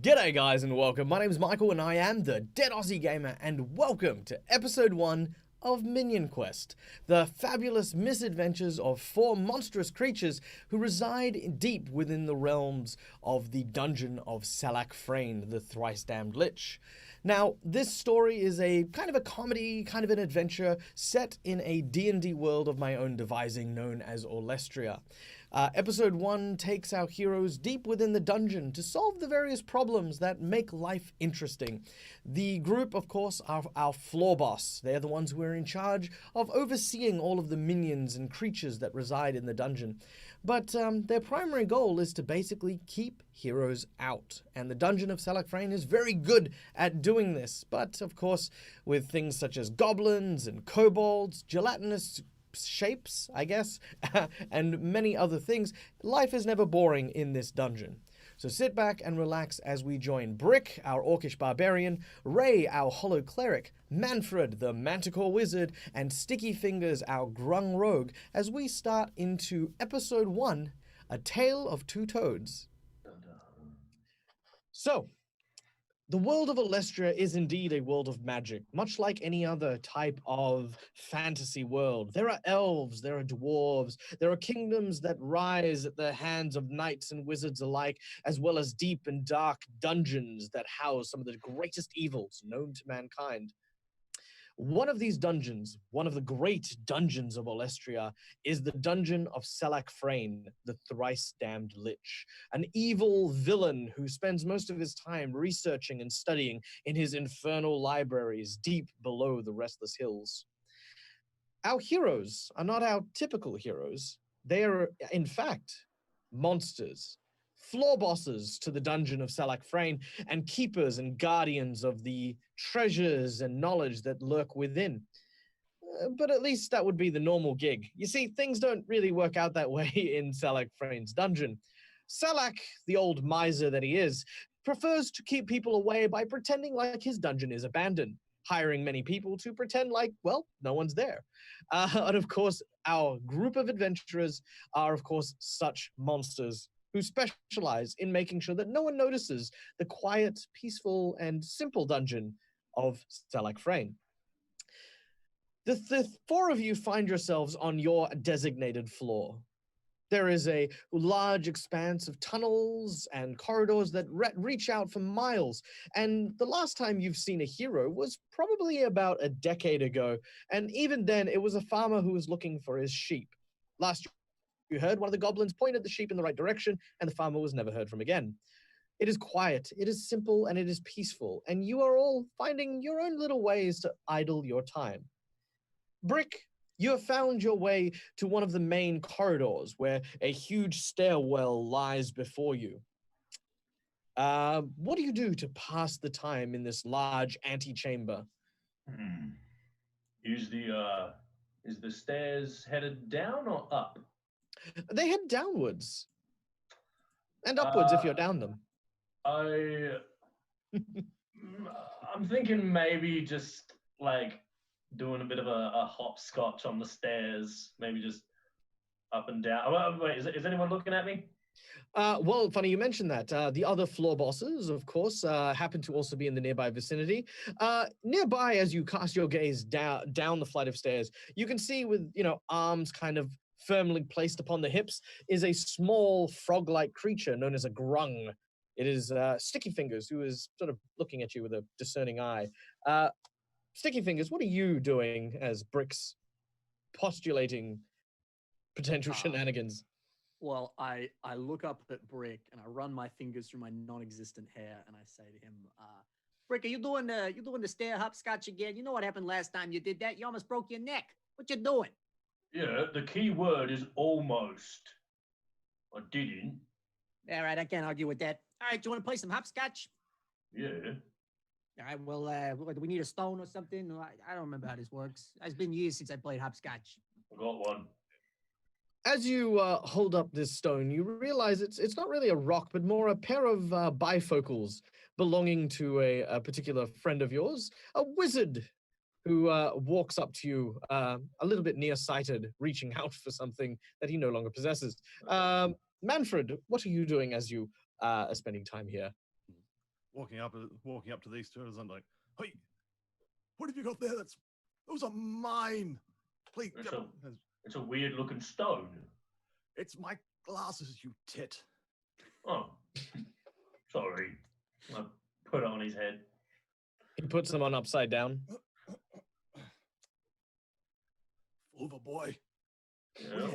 G'day guys and welcome. My name is Michael and I am the DeadAussieGamer and welcome to episode 1 of Minion Quest, the fabulous misadventures of 4 monstrous creatures who reside deep within the realms of the dungeon of Salak Frane, the thrice-damned Lich. Now, this story is a kind of a comedy, kind of an adventure set in a D&D world of my own devising known as Aulestria. Episode 1 takes our heroes deep within the dungeon to solve the various problems that make life interesting. The group, of course, are our floor boss. They're the ones who are in charge of overseeing all of the minions and creatures that reside in the dungeon. But their primary goal is to basically keep heroes out. And the dungeon of Salak Frane is very good at doing this. But, of course, with things such as goblins and kobolds, gelatinous shapes, I guess, and many other things, life is never boring in this dungeon. So sit back and relax as we join Brick, our Orcish Barbarian, Ray, our Hollow Cleric, Manfred, the Manticore Wizard, and Stickyfingers, our Grung Rogue, as we start into episode 1, A Tale of Two Toads. So, the world of Aulestria is indeed a world of magic, much like any other type of fantasy world. There are elves, there are dwarves, there are kingdoms that rise at the hands of knights and wizards alike, as well as deep and dark dungeons that house some of the greatest evils known to mankind. One of these dungeons, one of the great dungeons of Aulestria, is the dungeon of Salak Frane, the thrice-damned Lich, an evil villain who spends most of his time researching and studying in his infernal libraries deep below the Restless Hills. Our heroes are not our typical heroes. They are, in fact, monsters. Floor bosses to the dungeon of Salak Frane, and keepers and guardians of the treasures and knowledge that lurk within. But at least that would be the normal gig. You see, things don't really work out that way in Salak Frane's dungeon. Salak, the old miser that he is, prefers to keep people away by pretending like his dungeon is abandoned, hiring many people to pretend like, well, no one's there. And of course, our group of adventurers are, of course, such monsters who specialize in making sure that no one notices the quiet, peaceful, and simple dungeon of Salak Frane. The 4 of you find yourselves on your designated floor. There is a large expanse of tunnels and corridors that reach out for miles, and the last time you've seen a hero was probably about a decade ago, and even then it was a farmer who was looking for his sheep. Last you heard, one of the goblins pointed the sheep in the right direction, and the farmer was never heard from again. It is quiet, it is simple, and it is peaceful, and you are all finding your own little ways to idle your time. Brick, you have found your way to one of the main corridors, where a huge stairwell lies before you. What do you do to pass the time in this large antechamber? Is the stairs headed down or up? They head downwards. And upwards if you're down them. I'm thinking maybe just like doing a bit of a hopscotch on the stairs, maybe just up and down. Wait, is anyone looking at me? Well, funny you mentioned that. The other floor bosses, of course, happen to also be in the nearby vicinity. Nearby, as you cast your gaze down the flight of stairs, you can see with, arms kind of firmly placed upon the hips, is a small frog-like creature known as a grung. It is Stickyfingers, who is sort of looking at you with a discerning eye. Stickyfingers, what are you doing as Brick's postulating potential shenanigans? Well, I look up at Brick and I run my fingers through my non-existent hair and I say to him, Brick, are you doing the stair hopscotch again? You know what happened last time you did that? You almost broke your neck. What you doing? Yeah, the key word is almost. I didn't. All right, I can't argue with that. All right, you want to play some hopscotch? Yeah. All right, well, do we need a stone or something? I don't remember how this works. It's been years since I played hopscotch. I got one. As you hold up this stone, you realize it's not really a rock, but more a pair of bifocals belonging to a particular friend of yours, a wizard who walks up to you a little bit nearsighted, reaching out for something that he no longer possesses. Manfred, what are you doing as you are spending time here? walking up to these two, and I'm like, "Hey, what have you got there? Those are mine. Please, It's a weird looking stone. it's my glasses, you tit." Oh, sorry. I put it on his head. He puts them on upside down. Fool of a boy. Yeah,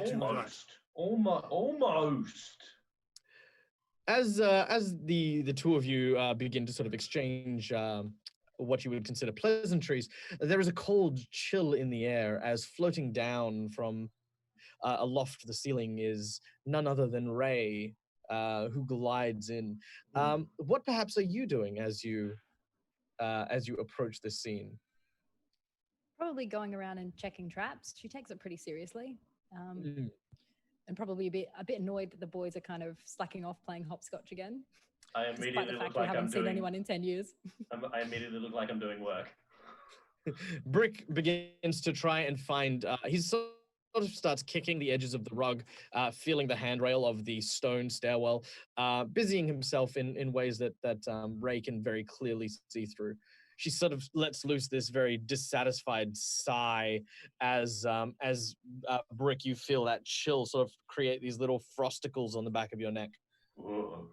almost. As the two of you begin to sort of exchange what you would consider pleasantries, there is a cold chill in the air as floating down from aloft to the ceiling is none other than Ray, who glides in. What perhaps are you doing as you approach this scene? Probably going around and checking traps. She takes it pretty seriously. And probably a bit annoyed that the boys are kind of slacking off playing hopscotch again. I Despite immediately the fact look we like haven't I'm seen doing. anyone in 10 years. I immediately look like I'm doing work. Brick begins to try and find. He sort of starts kicking the edges of the rug, feeling the handrail of the stone stairwell, busying himself in ways that Ray can very clearly see through. She sort of lets loose this very dissatisfied sigh as Brick, you feel that chill sort of create these little frosticles on the back of your neck. Whoa.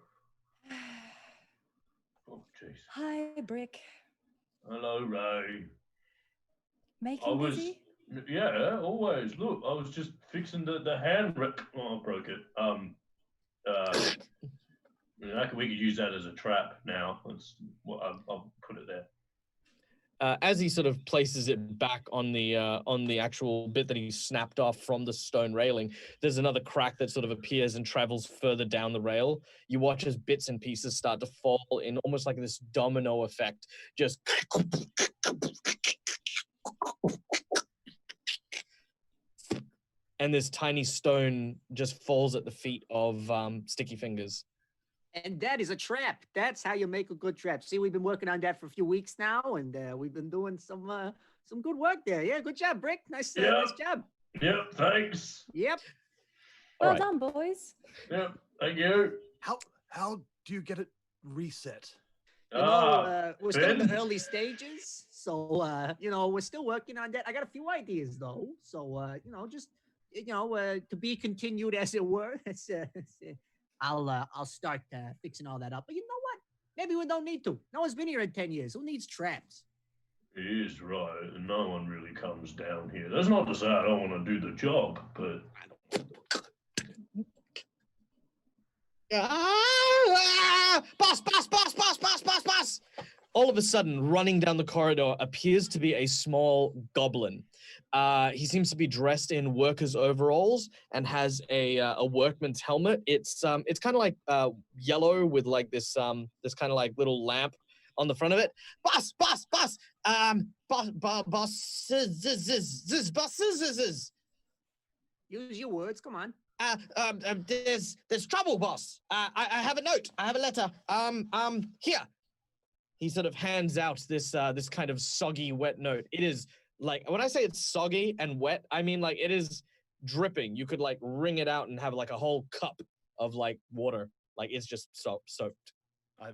Oh, jeez. Hi, Brick. Hello, Ray. Making busy? Yeah, always. Look, I was just fixing the hand. Oh, I broke it. We could use that as a trap now. I'll put it there. As he sort of places it back on the actual bit that he snapped off from the stone railing, there's another crack that sort of appears and travels further down the rail. You watch as bits and pieces start to fall in almost like this domino effect, just and this tiny stone just falls at the feet of Stickyfingers. And that is a trap. That's how you make a good trap. See, we've been working on that for a few weeks now, and we've been doing some good work there. Yeah, good job, Brick. Nice job. Yep, thanks. Yep. Well done, boys. Yep, thank you. How do you get it reset? We're still in the early stages, so we're still working on that. I got a few ideas though, so to be continued, as it were. I'll start fixing all that up. But you know what? Maybe we don't need to. No one's been here in 10 years. Who needs traps? He is right, and no one really comes down here. That's not to say I don't want to do the job, but Boss! All of a sudden, running down the corridor appears to be a small goblin. He seems to be dressed in workers' overalls and has a workman's helmet. It's kind of like yellow with like this kind of like little lamp on the front of it. Boss! Use your words. Come on. There's trouble, boss. I have a note. I have a letter. Here. He sort of hands out this kind of soggy, wet note. It is like, when I say it's soggy and wet, I mean like it is dripping. You could like wring it out and have like a whole cup of like water. Like it's just soaked. I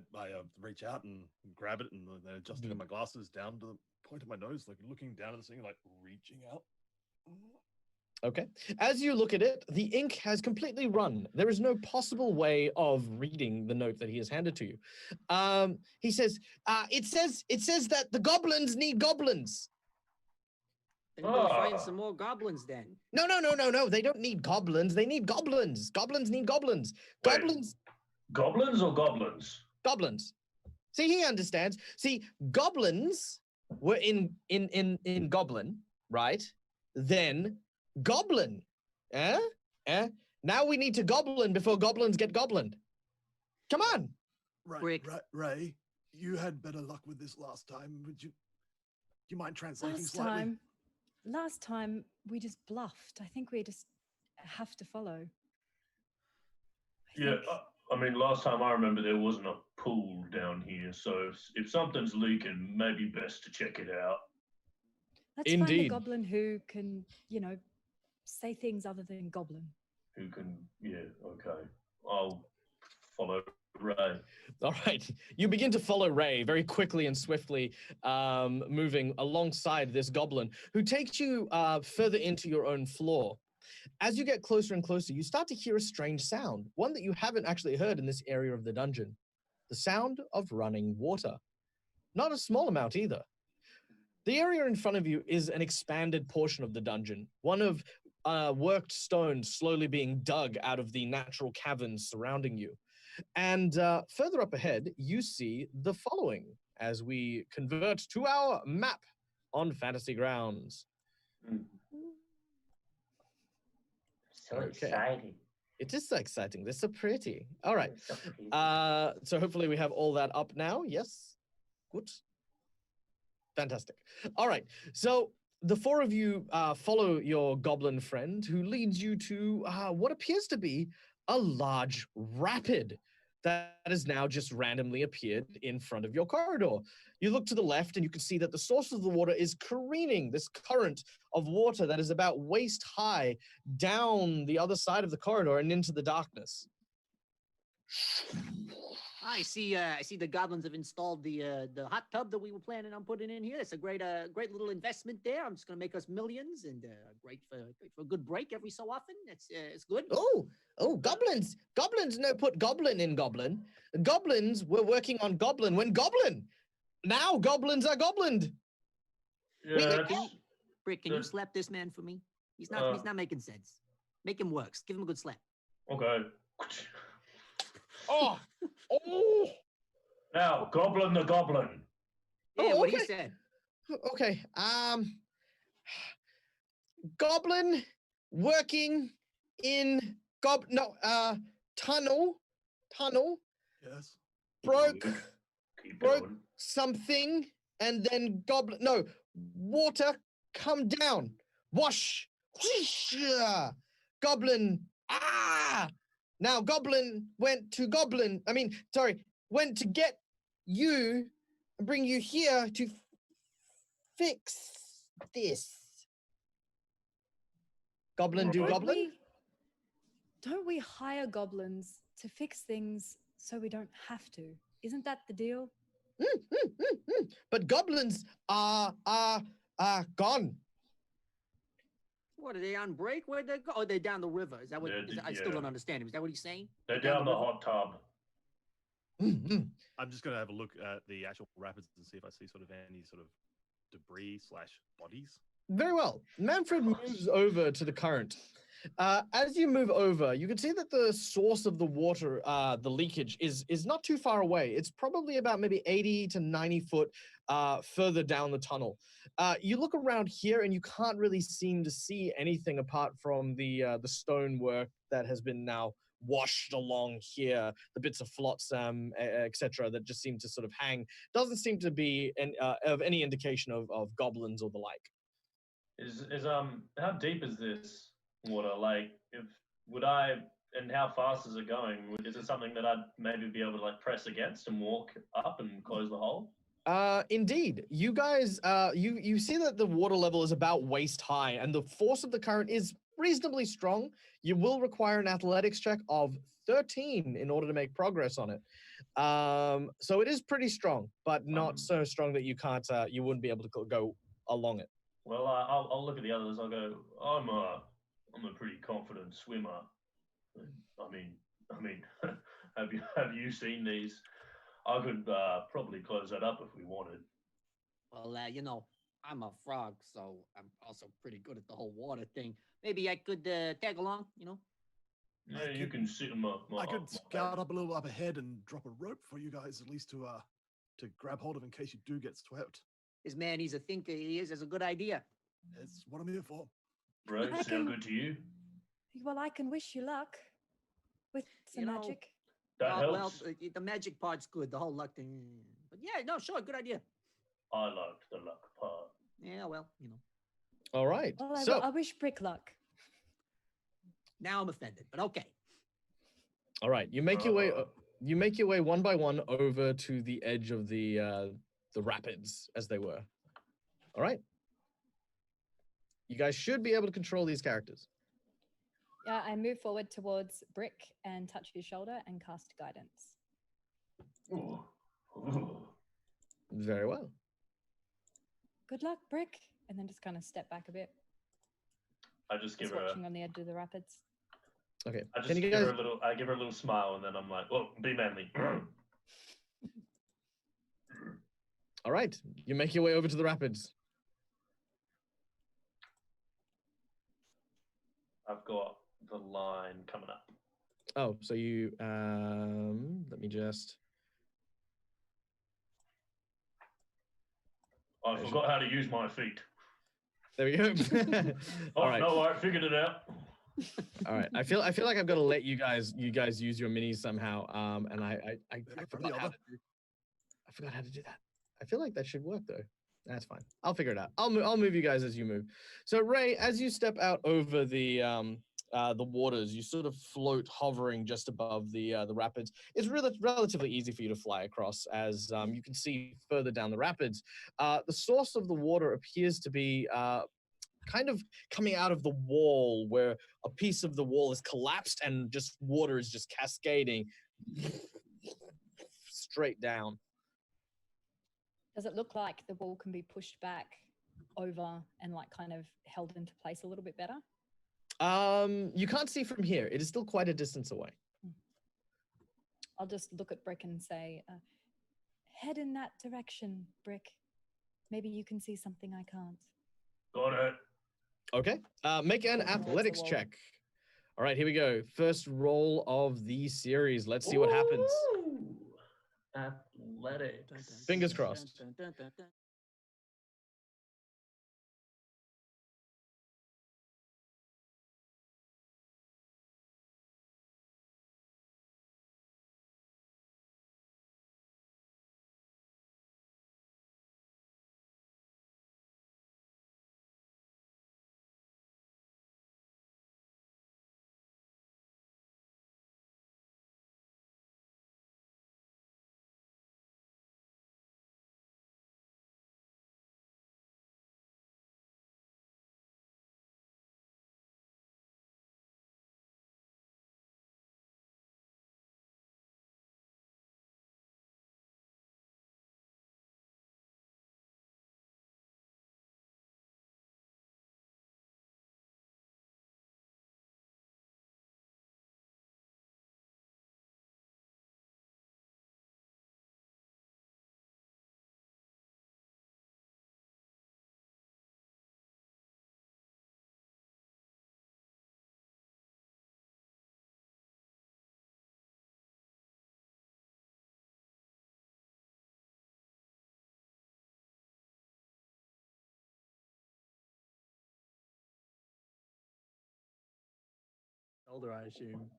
reach out and grab it and then adjusting my glasses down to the point of my nose, like looking down at this thing, like reaching out. Okay. As you look at it, the ink has completely run. There is no possible way of reading the note that he has handed to you. He says, it says that the goblins need goblins. Then go find some more goblins then. No. They don't need goblins. They need goblins. Goblins need goblins. Goblins. Wait, goblins or goblins? Goblins. See, he understands. See, goblins were in goblin, right? Then goblin. Now we need to goblin before goblins get goblined. Come on. Ray, you had better luck with this last time. Do you mind translating slightly? Last time we just bluffed. I think we just have to follow. I mean, last time I remember there wasn't a pool down here, so if something's leaking, maybe best to check it out. Let's find a goblin who can, say things other than goblin. Who can, okay. I'll follow Right. All right. You begin to follow Ray very quickly and swiftly, moving alongside this goblin who takes you further into your own floor. As you get closer and closer, you start to hear a strange sound, one that you haven't actually heard in this area of the dungeon. The sound of running water. Not a small amount either. The area in front of you is an expanded portion of the dungeon, one of worked stone slowly being dug out of the natural caverns surrounding you. And further up ahead, you see the following as we convert to our map on Fantasy Grounds. So Okay. exciting. It is so exciting. They're so pretty. All right. So pretty. So hopefully we have all that up now. Yes. Good. Fantastic. All right. So the four of you follow your goblin friend who leads you to what appears to be a large rapid that has now just randomly appeared in front of your corridor. You look to the left and you can see that the source of the water is careening this current of water that is about waist high down the other side of the corridor and into the darkness. I see the goblins have installed the hot tub that we were planning on putting in here. It's a great little investment there. I'm just gonna make us millions and great for a good break every so often. It's good. Oh, goblins no put goblin in goblin. Goblins were working on goblin when goblin. Now goblins are goblined. Yeah, Brick, can you slap this man for me? He's not making sense. Make him work. Give him a good slap. okay. Oh. Now, Goblin the Goblin. Yeah, Oh, what he okay. said. Okay. Goblin working in tunnel Yes. broke Keep broke going. something and then water come down. Wash. Whoosh, goblin. Now goblin went to get you and bring you here to fix this. Goblin do Right. goblin? Don't we hire goblins to fix things so we don't have to? Isn't that the deal? But goblins are gone. What, are they on break? Where'd they go? Oh, they're down the river. Is that what? I still Yeah. don't understand him. Is that what he's saying? They're Down down the the river? hot tub. I'm just going to have a look at the actual rapids and see if I see sort of any sort of debris / bodies. Very well. Manfred moves over to the current. As you move over, you can see that the source of the water, the leakage, is not too far away. It's probably about maybe 80 to 90 foot further down the tunnel. You look around here and you can't really seem to see anything apart from the stonework that has been now washed along here, the bits of flotsam, etc., that just seem to sort of hang. Doesn't seem to be of any indication of goblins or the like. How deep is this water? Like, and how fast is it going? Is it something that I'd maybe be able to like press against and walk up and close the hole? Indeed. You guys, you see that the water level is about waist high and the force of the current is reasonably strong. You will require an athletics check of 13 in order to make progress on it. So it is pretty strong, but not so strong that you wouldn't be able to go along it. Well, I'll look at the others. I'll go, I'm a pretty confident swimmer. I mean, have you seen these? I could probably close that up if we wanted. Well, I'm a frog, so I'm also pretty good at the whole water thing. Maybe I could tag along, Yeah, you can sit in my I could scout up a little up ahead and drop a rope for you guys at least to grab hold of in case you do get swept. This man, he's a thinker. He is. That's a good idea. It's what I'm here for. Right, I sound can- good to you? Well, I can wish you luck with some magic. That Well, helps. the magic part's good. The whole luck thing. But yeah, no, sure, good idea. I like the luck part. Yeah, well, All right. Well, So, I wish Brick luck. now I'm offended, but okay. all right. You make your way. You make your way one by one over to the edge of the rapids, as they were. All right. You guys should be able to control these characters. Yeah, I move forward towards Brick and touch his shoulder and cast guidance. Ooh. Ooh. Very well. Good luck, Brick. And then just kind of step back a bit. I just give Just her. watching on the edge of the rapids. Okay. I just Can you give guys? her a little. I give her a little smile, and then I'm like, "Well, be manly." All right. You make your way over to the rapids. I've got the line coming up. Oh, so you let me just. I forgot how to use my feet. There we go. Oh All right. no, I figured it out. All right. I feel like I've got to let you guys use your minis somehow. And I forgot how to do. I forgot how to do that. I feel like that should work though. That's fine. I'll figure it out. I'll move you guys as you move. So Ray, as you step out over the waters, you sort of float, hovering just above the rapids. It's really relatively easy for you to fly across, as you can see further down the rapids. The source of the water appears to be kind of coming out of the wall, where a piece of the wall is collapsed and just water is just cascading straight down. Does it look like the wall can be pushed back over and like kind of held into place a little bit better? You can't see from here. It is still quite a distance away. I'll just look at Brick and say, head in that direction, Brick. Maybe you can see something I can't. Got it. Okay. Make an athletics check. All right, here we go. First roll of the series. Let's see what happens. Ooh. Athletics. Fingers crossed. Older, I assume.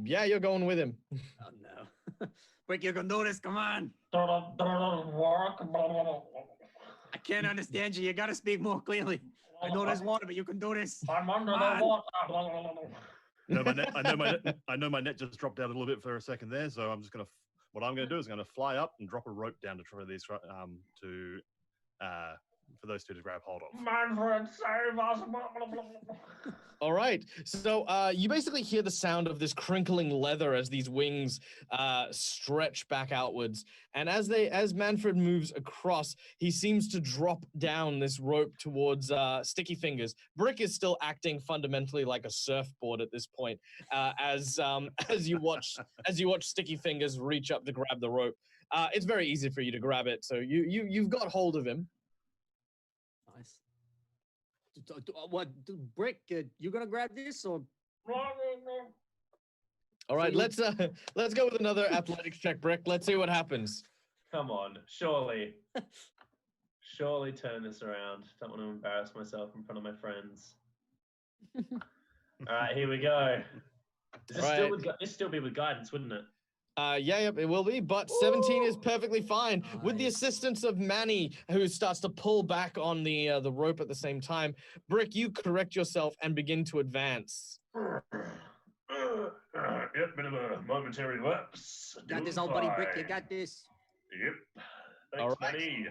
Yeah, you're going with him. Oh no. Brick, you can do this, come on. I I can't understand you. You gotta speak more clearly. I know there's water, but you can do this. I'm under Come the on. water. I know my net just dropped out a little bit for a second there, so I'm just gonna. What I'm gonna do is I'm gonna fly up and drop a rope down to try these for those two to grab hold of. Manfred, save us. All right. So you basically hear the sound of this crinkling leather as these wings stretch back outwards. And as Manfred moves across, he seems to drop down this rope towards Stickyfingers. Brick is still acting fundamentally like a surfboard at this point, as you watch Stickyfingers reach up to grab the rope. It's very easy for you to grab it, so you've got hold of him. Nice. What, Brick? You gonna grab this or? All right, So let's go with another athletics check, Brick. Let's see what happens. Come on, surely turn this around. Don't want to embarrass myself in front of my friends. All right, here we go. This still be with guidance, wouldn't it? Yeah, it will be, but 17 is perfectly fine. With the Nice. assistance of Manny, who starts to pull back on the rope at the same time. Brick, you correct yourself and begin to advance. Yep, bit of a momentary lapse. Got this, Doing old buddy Brick. You fine. got this. Yep. Thanks, All right. Manny.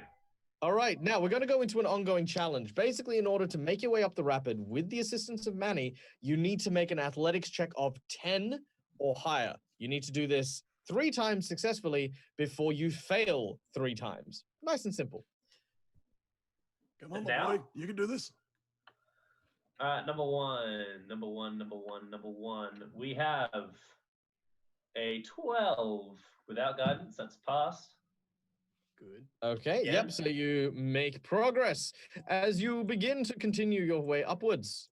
All right, now we're going to go into an ongoing challenge. Basically, in order to make your way up the rapid with the assistance of Manny, you need to make an athletics check of 10 or higher. You need to do this 3 times successfully before you fail 3 times. Nice and simple. Come on, Now? my boy. You can do this. Number one. We have a 12 without guidance. That's pass. Good. Okay, Yeah. yep. So you make progress as you begin to continue your way upwards.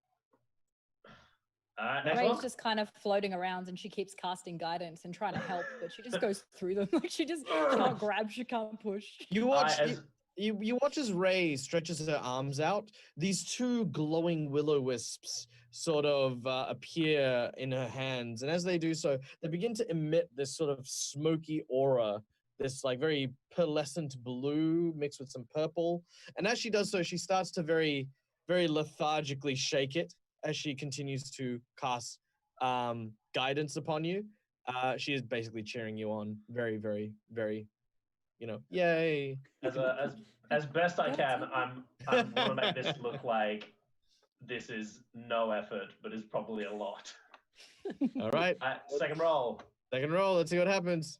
Next Ray's one. just kind of floating around and she keeps casting guidance and trying to help, but she just goes through them. Like she can't grab, she can't push. You watch. as- You watch as Ray stretches her arms out. These 2 glowing will-o-wisps sort of appear in her hands, and as they do so, they begin to emit this sort of smoky aura, this like very pearlescent blue mixed with some purple. And as she does so, she starts to very, very lethargically shake it as she continues to cast guidance upon you. She is basically cheering you on. Very, very, very, yay. As best I can, I want to make this look like this is no effort, but is probably a lot. All right. Second roll. Second roll. Let's see what happens.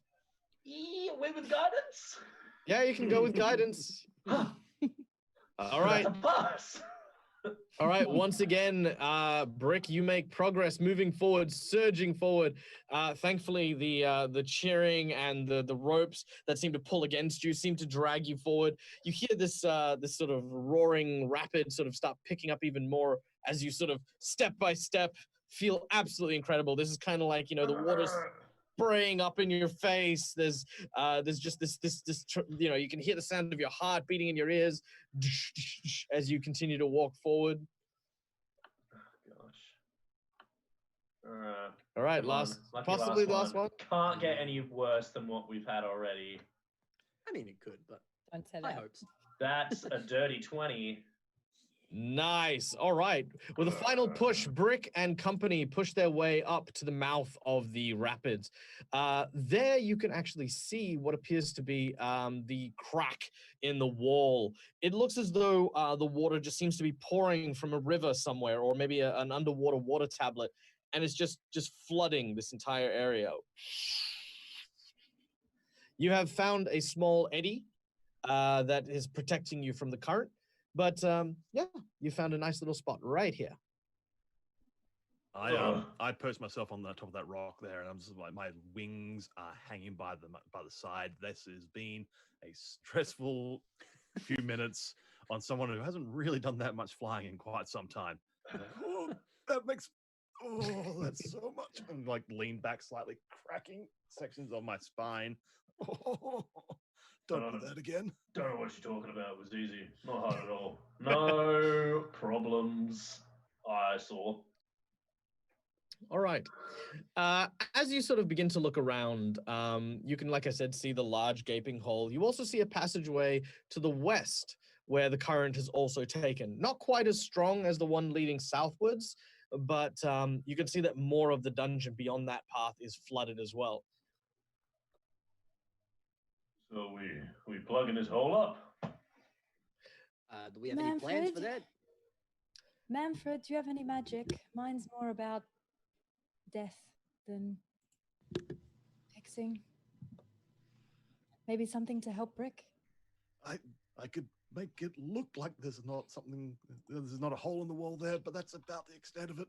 Win with guidance. Yeah, you can go with guidance. All right. That's a pass. All right. Once again, Brick, you make progress, moving forward, surging forward. Thankfully, the cheering and the ropes that seem to pull against you seem to drag you forward. You hear this this sort of roaring rapid sort of start picking up even more as you sort of step by step feel absolutely incredible. This is kind of like, the water's spraying up in your face. There's just this you can hear the sound of your heart beating in your ears as you continue to walk forward. All right, possibly last one. Can't get any worse than what we've had already. I mean, it could, but Don't say high that. hopes. That's a dirty 20. Nice. All right. With a final push, Brick and company push their way up to the mouth of the rapids. There you can actually see what appears to be the crack in the wall. It looks as though the water just seems to be pouring from a river somewhere, or maybe an underwater water tablet, and it's just flooding this entire area. You have found a small eddy that is protecting you from the current. But yeah, you found a nice little spot right here. I perched myself on the top of that rock there, and I'm just like, my wings are hanging by the side. This has been a stressful few minutes on someone who hasn't really done that much flying in quite some time. Oh, that's so much. And like lean back slightly, cracking sections of my spine. Oh, don't do that again. Don't know what you're talking about. It was easy. Not hard at all. No problems I saw. All right. As you sort of begin to look around, you can, like I said, see the large gaping hole. You also see a passageway to the west where the current has also taken. Not quite as strong as the one leading southwards, but you can see that more of the dungeon beyond that path is flooded as well. So we plugging this hole up? Do we have any plans for that? Manfred, do you have any magic? Mine's more about death than fixing. Maybe something to help Brick. I could make it look like there's not a hole in the wall there, but that's about the extent of it.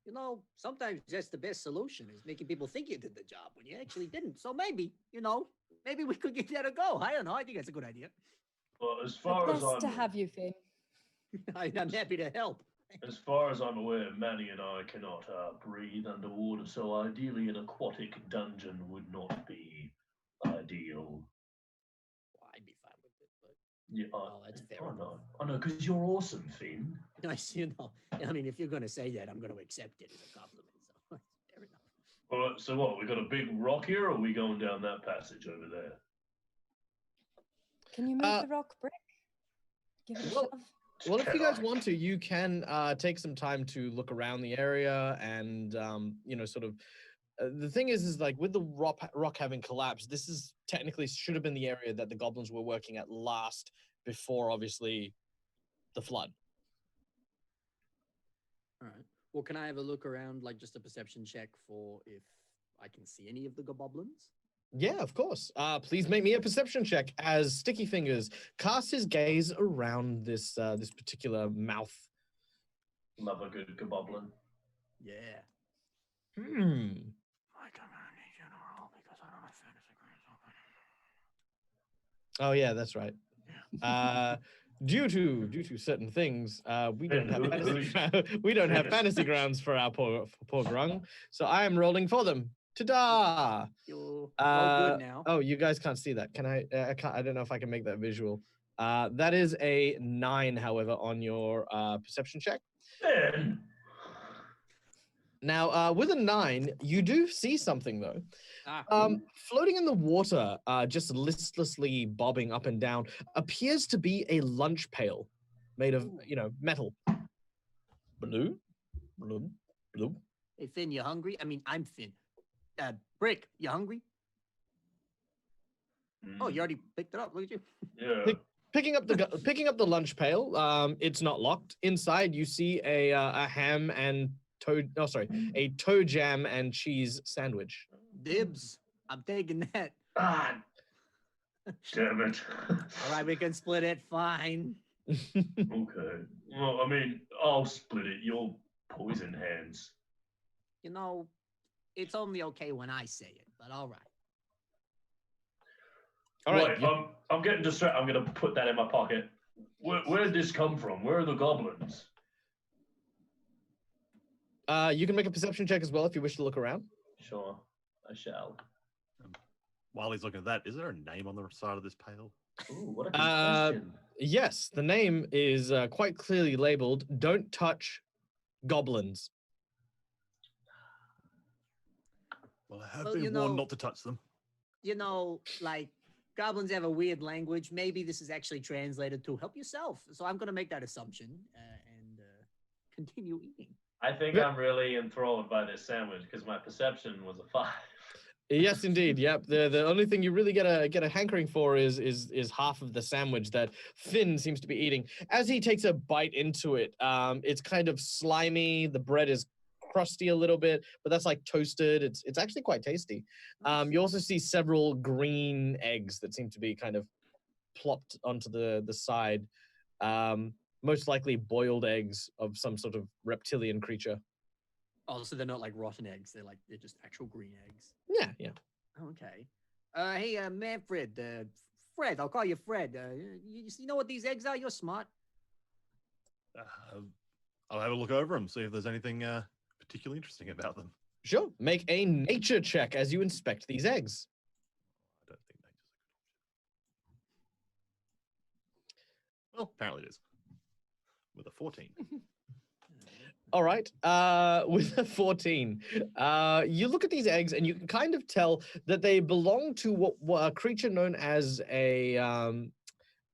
You know, sometimes that's the best solution, is making people think you did the job when you actually didn't. So maybe we could give that a go. I don't know. I think that's a good idea. Well, as far as Blessed to have you, Finn. I'm happy to help. As far as I'm aware, Manny and I cannot breathe underwater, so ideally an aquatic dungeon would not be ideal. Well, I'd be fine with it, but Yeah, that's fair. I know, because you're awesome, Finn. Nice, I mean, if you're going to say that, I'm going to accept it as a compliment. So fair enough. All right, so what? We got a big rock here, or are we going down that passage over there? Can you move the rock, Brick? Give it a shove. Well, if you guys want to, you can take some time to look around the area and, sort of. The thing is like with the rock having collapsed, this is technically should have been the area that the goblins were working at last before, obviously, the flood. All right. Well, can I have a look around, like just a perception check for if I can see any of the goblins. Yeah, of course. Please make me a perception check as Stickyfingers casts his gaze around this this particular mouth. Love a good goblin. Yeah. Hmm. I don't need you to roll because I don't have fantasy grounds open. Oh yeah, that's right. Due to certain things, we don't have we don't have fantasy grounds for our poor Grung. So I am rolling for them. Ta-da! You're all good now. Oh, you guys can't see that. Can I? I can't. I don't know if I can make that visual. That is a 9, however, on your perception check. Ben. Now, with a 9, you do see something though. Ah, Floating in the water, just listlessly bobbing up and down, appears to be a lunch pail made of, metal. Blue, blue, blue. hey, Finn, you hungry? I mean, I'm Finn. Brick, you hungry? Oh, you already picked it up. Look at you. Yeah. Picking up the lunch pail. It's not locked. Inside, you see a ham and a toe jam and cheese sandwich. Dibs. I'm taking that. Ah, damn it. All right, we can split it. Fine. Okay. Well, I mean, I'll split it. Your poison hands. You know, it's only okay when I say it, but all right. All right. Right, I'm getting distracted. I'm gonna put that in my pocket. Where did this come from? Where are the goblins? You can make a perception check as well if you wish to look around. Sure, I shall. While he's looking at that, is there a name on the side of this pail? Ooh, what a good question. Yes, the name is quite clearly labeled. Don't touch goblins. Well, I have Well, been warned not to touch them. You know, like, goblins have a weird language. Maybe this is actually translated to help yourself. So I'm going to make that assumption and continue eating. I think I'm really enthralled by this sandwich because my perception was a 5. Yes, indeed. Yep. The only thing you really get a hankering for is half of the sandwich that Finn seems to be eating. As he takes a bite into it, it's kind of slimy. The bread is crusty a little bit, but that's like toasted. It's actually quite tasty. You also see several green eggs that seem to be kind of plopped onto the side. Most likely boiled eggs of some sort of reptilian creature. Oh, so they're not like rotten eggs. They're just actual green eggs. Yeah, yeah. Okay. Hey, Manfred, Fred, I'll call you Fred. You know what these eggs are? You're smart. I'll have a look over them, see if there's anything particularly interesting about them. Sure. Make a nature check as you inspect these eggs. I don't think nature's a good option. Well, apparently it is. With a 14. All right. With a 14, you look at these eggs and you can kind of tell that they belong to what a creature known as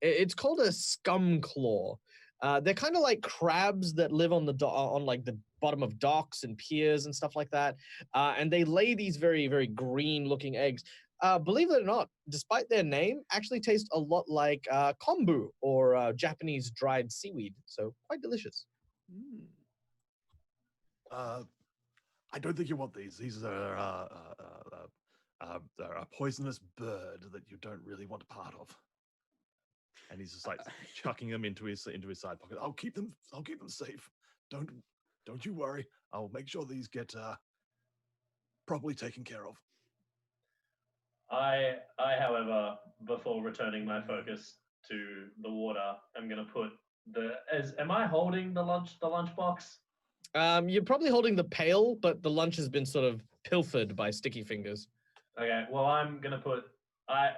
it's called a scum claw. They're kind of like crabs that live on on like the bottom of docks and piers and stuff like that. And they lay these very, very green looking eggs. Believe it or not, despite their name, actually taste a lot like kombu or Japanese dried seaweed. So quite delicious. Mm. I don't think you want these. These are a poisonous bird that you don't really want a part of. And he's just like chucking them into his side pocket. I'll keep them safe. Don't you worry. I'll make sure these get properly taken care of. I, however, before returning my focus to the water, I'm gonna put am I holding the lunch box? You're probably holding the pail, but the lunch has been sort of pilfered by Stickyfingers. Okay, well I'm gonna put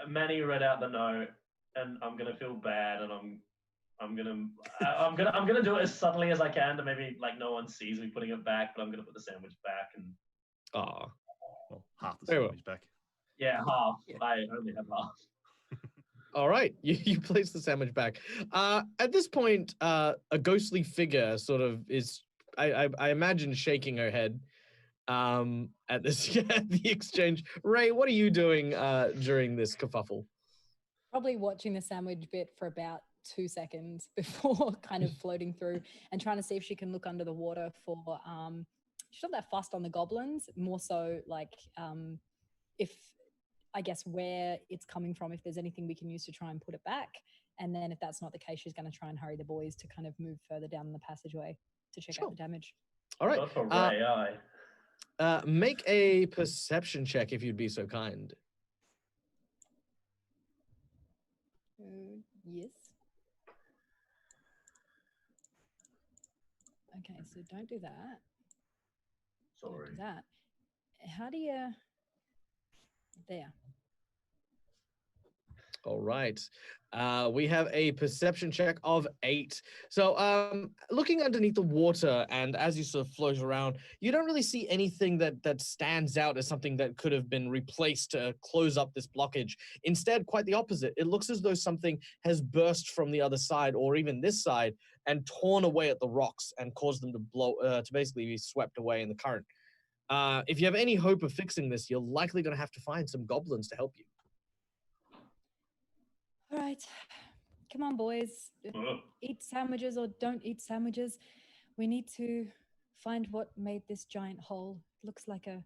Manny read out the note, and I'm gonna feel bad, and I'm gonna do it as subtly as I can to maybe like no one sees me putting it back, but I'm gonna put the sandwich back and. Ah, well, half the Very well. sandwich back. Yeah, half. Yeah. I only have half. all right. You place the sandwich back. At this point, a ghostly figure sort of is, I imagine, shaking her head at this the exchange. Ray, what are you doing during this kerfuffle? Probably watching the sandwich bit for about 2 seconds before kind of floating through and trying to see if she can look under the water for she's not that fussed on the goblins, more so like if I guess where it's coming from, if there's anything we can use to try and put it back. And then if that's not the case, she's going to try and hurry the boys to kind of move further down the passageway to check out the damage. All right. Not for Ray, Make a perception check if you'd be so kind. Yes. Okay, so don't do that. Don't Sorry. do that. How do you... There. All right. We have a perception check of 8. So looking underneath the water, and as you sort of float around, you don't really see anything that stands out as something that could have been replaced to close up this blockage. Instead, quite the opposite. It looks as though something has burst from the other side, or even this side, and torn away at the rocks and caused them to to basically be swept away in the current. If you have any hope of fixing this, you're likely going to have to find some goblins to help you. All right. Come on, boys. Eat sandwiches or don't eat sandwiches. We need to find what made this giant hole. Looks like a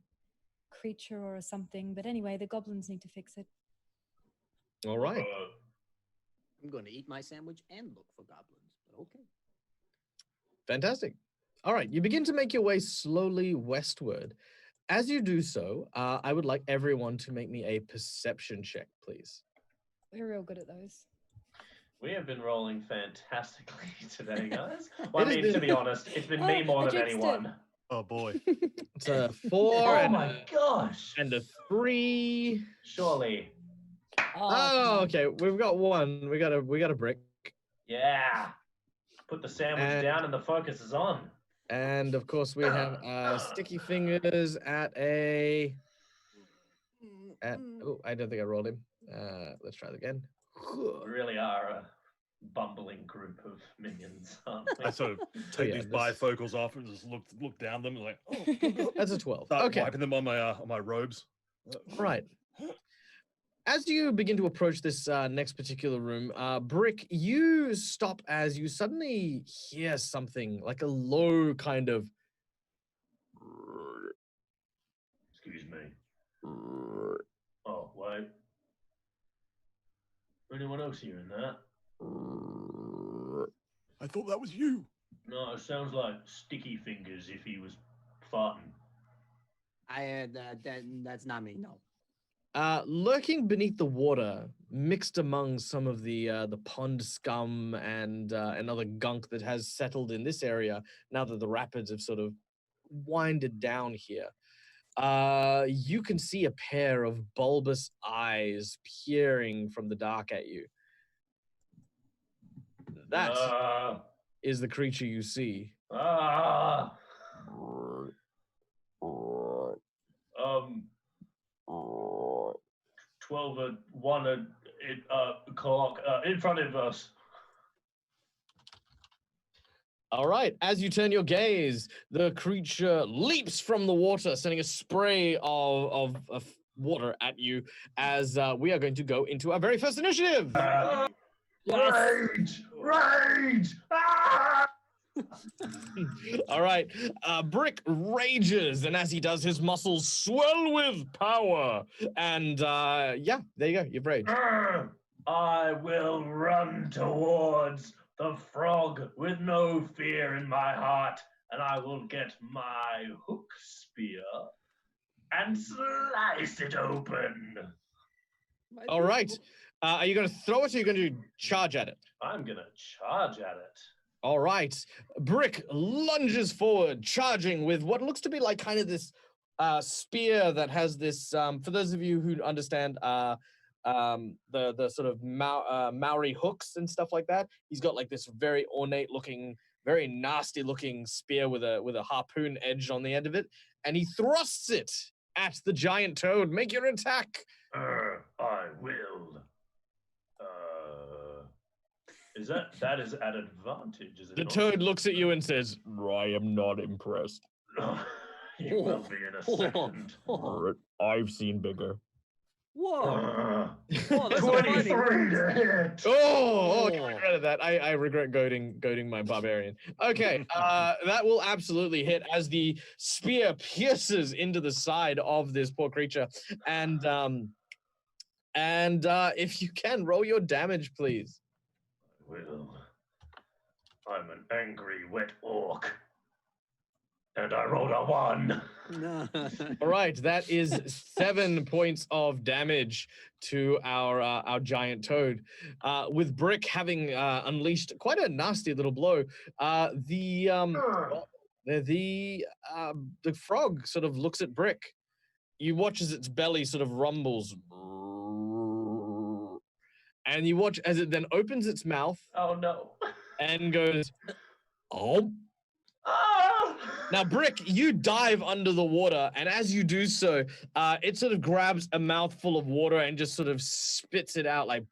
creature or something. But anyway, the goblins need to fix it. All right. I'm going to eat my sandwich and look for goblins, but okay. Fantastic. All right. You begin to make your way slowly westward. As you do so, I would like everyone to make me a perception check, please. We're real good at those. We have been rolling fantastically today, guys. Well, I mean, to be honest, it's been me more than anyone. Oh boy. It's a 4 Oh my gosh. and a 3. Surely. Oh, okay. We've got 1. We got a brick. Yeah. Put the sandwich down and the focus is on. And of course we have Stickyfingers at a oh, I don't think I rolled him. Let's try it again. We really are a bumbling group of minions, aren't we? I sort of take these bifocals off and just look down them and like, oh, That's a 12. start Okay. wiping them on my robes. Right. As you begin to approach this next particular room, Brick, you stop as you suddenly hear something like a low kind of. Excuse me. Oh, wait. Anyone else hearing that? I thought that was you. No, it sounds like Stickyfingers if he was farting. That's not me, no. Lurking beneath the water, mixed among some of the pond scum and other gunk that has settled in this area now that the rapids have sort of winded down here, you can see a pair of bulbous eyes peering from the dark at you. That is the creature you see. 12 and 1 o'clock in front of us. All right. As you turn your gaze, the creature leaps from the water, sending a spray of water at you as we are going to go into our very first initiative. Rage! Rage! Ah! All right. Brick rages, and as he does, his muscles swell with power. And yeah, there you go. You've raged. I will run towards the frog with no fear in my heart, and I will get my hook spear and slice it open. All right. Are you going to throw it, or are you going to charge at it? I'm going to charge at it. All right. Brick lunges forward, charging with what looks to be like kind of this spear that has this, for those of you who understand the sort of Maori hooks and stuff like that, he's got like this very ornate looking, very nasty looking spear with a harpoon edge on the end of it, and he thrusts it at the giant toad. Make your attack. I will. That is at advantage, is it? The not? toad looks at you and says, I am not impressed. You will be in a second. I've seen bigger. Whoa! Oh, that's a funny. 23 to hit. Oh, I regretted that. I regret goading my barbarian. Okay, that will absolutely hit as the spear pierces into the side of this poor creature, and if you can roll your damage, please. Well, I'm an angry wet orc, and I rolled a 1. No. All right, that is 7 points of damage to our giant toad. With Brick having unleashed quite a nasty little blow, the frog sort of looks at Brick. You watch as its belly sort of rumbles, and you watch as it then opens its mouth Oh no. and goes, "Oh." Ah! Now, Brick, you dive under the water, and as you do so, it sort of grabs a mouthful of water and just sort of spits it out like.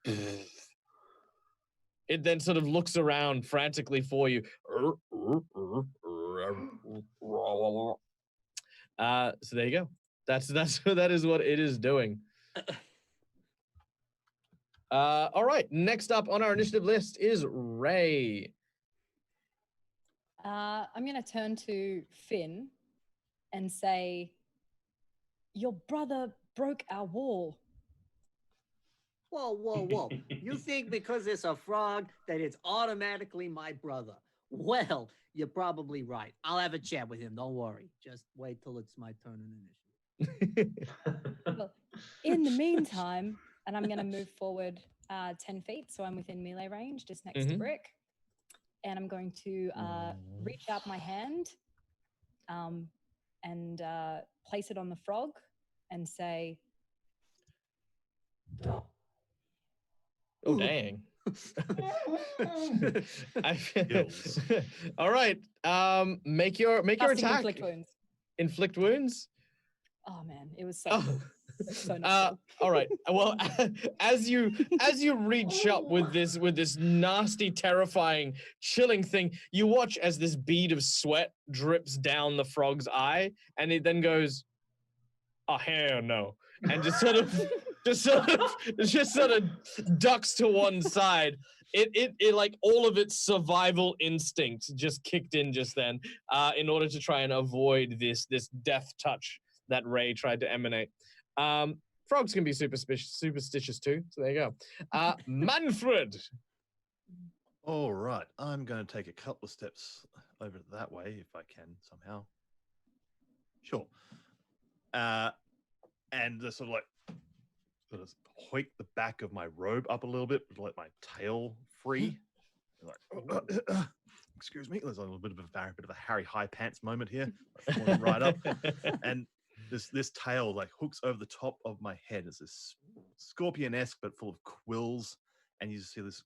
It then sort of looks around frantically for you. So there you go. That is what it is doing. All right. Next up on our initiative list is Ray. I'm going to turn to Finn and say, your brother broke our wall. Whoa, whoa, whoa. You think because it's a frog that it's automatically my brother? Well, you're probably right. I'll have a chat with him. Don't worry. Just wait till it's my turn in initiative. Well, in the meantime, and I'm going to move forward 10 feet, so I'm within melee range, just next to Brick. And I'm going to reach out my hand and place it on the frog and say, Oh, dang. All right. Make your attack. Inflict wounds. Inflict wounds? Oh man, it was so cool. So all right. Well, as you reach up with this nasty, terrifying, chilling thing, you watch as this bead of sweat drips down the frog's eye, and it then goes, "Oh hell no!" and just sort of ducks to one side. It like all of its survival instincts just kicked in just then, in order to try and avoid this death touch that Ray tried to emanate. Frogs can be superstitious too, so there you go. Manfred. All right, I'm going to take a couple of steps over that way if I can somehow. Sure. And just sort of hoik the back of my robe up a little bit, to let my tail free. Excuse me, there's a little bit of a Harry High Pants moment here. Right up, and this tail like hooks over the top of my head. It's this scorpion-esque but full of quills, and you just see this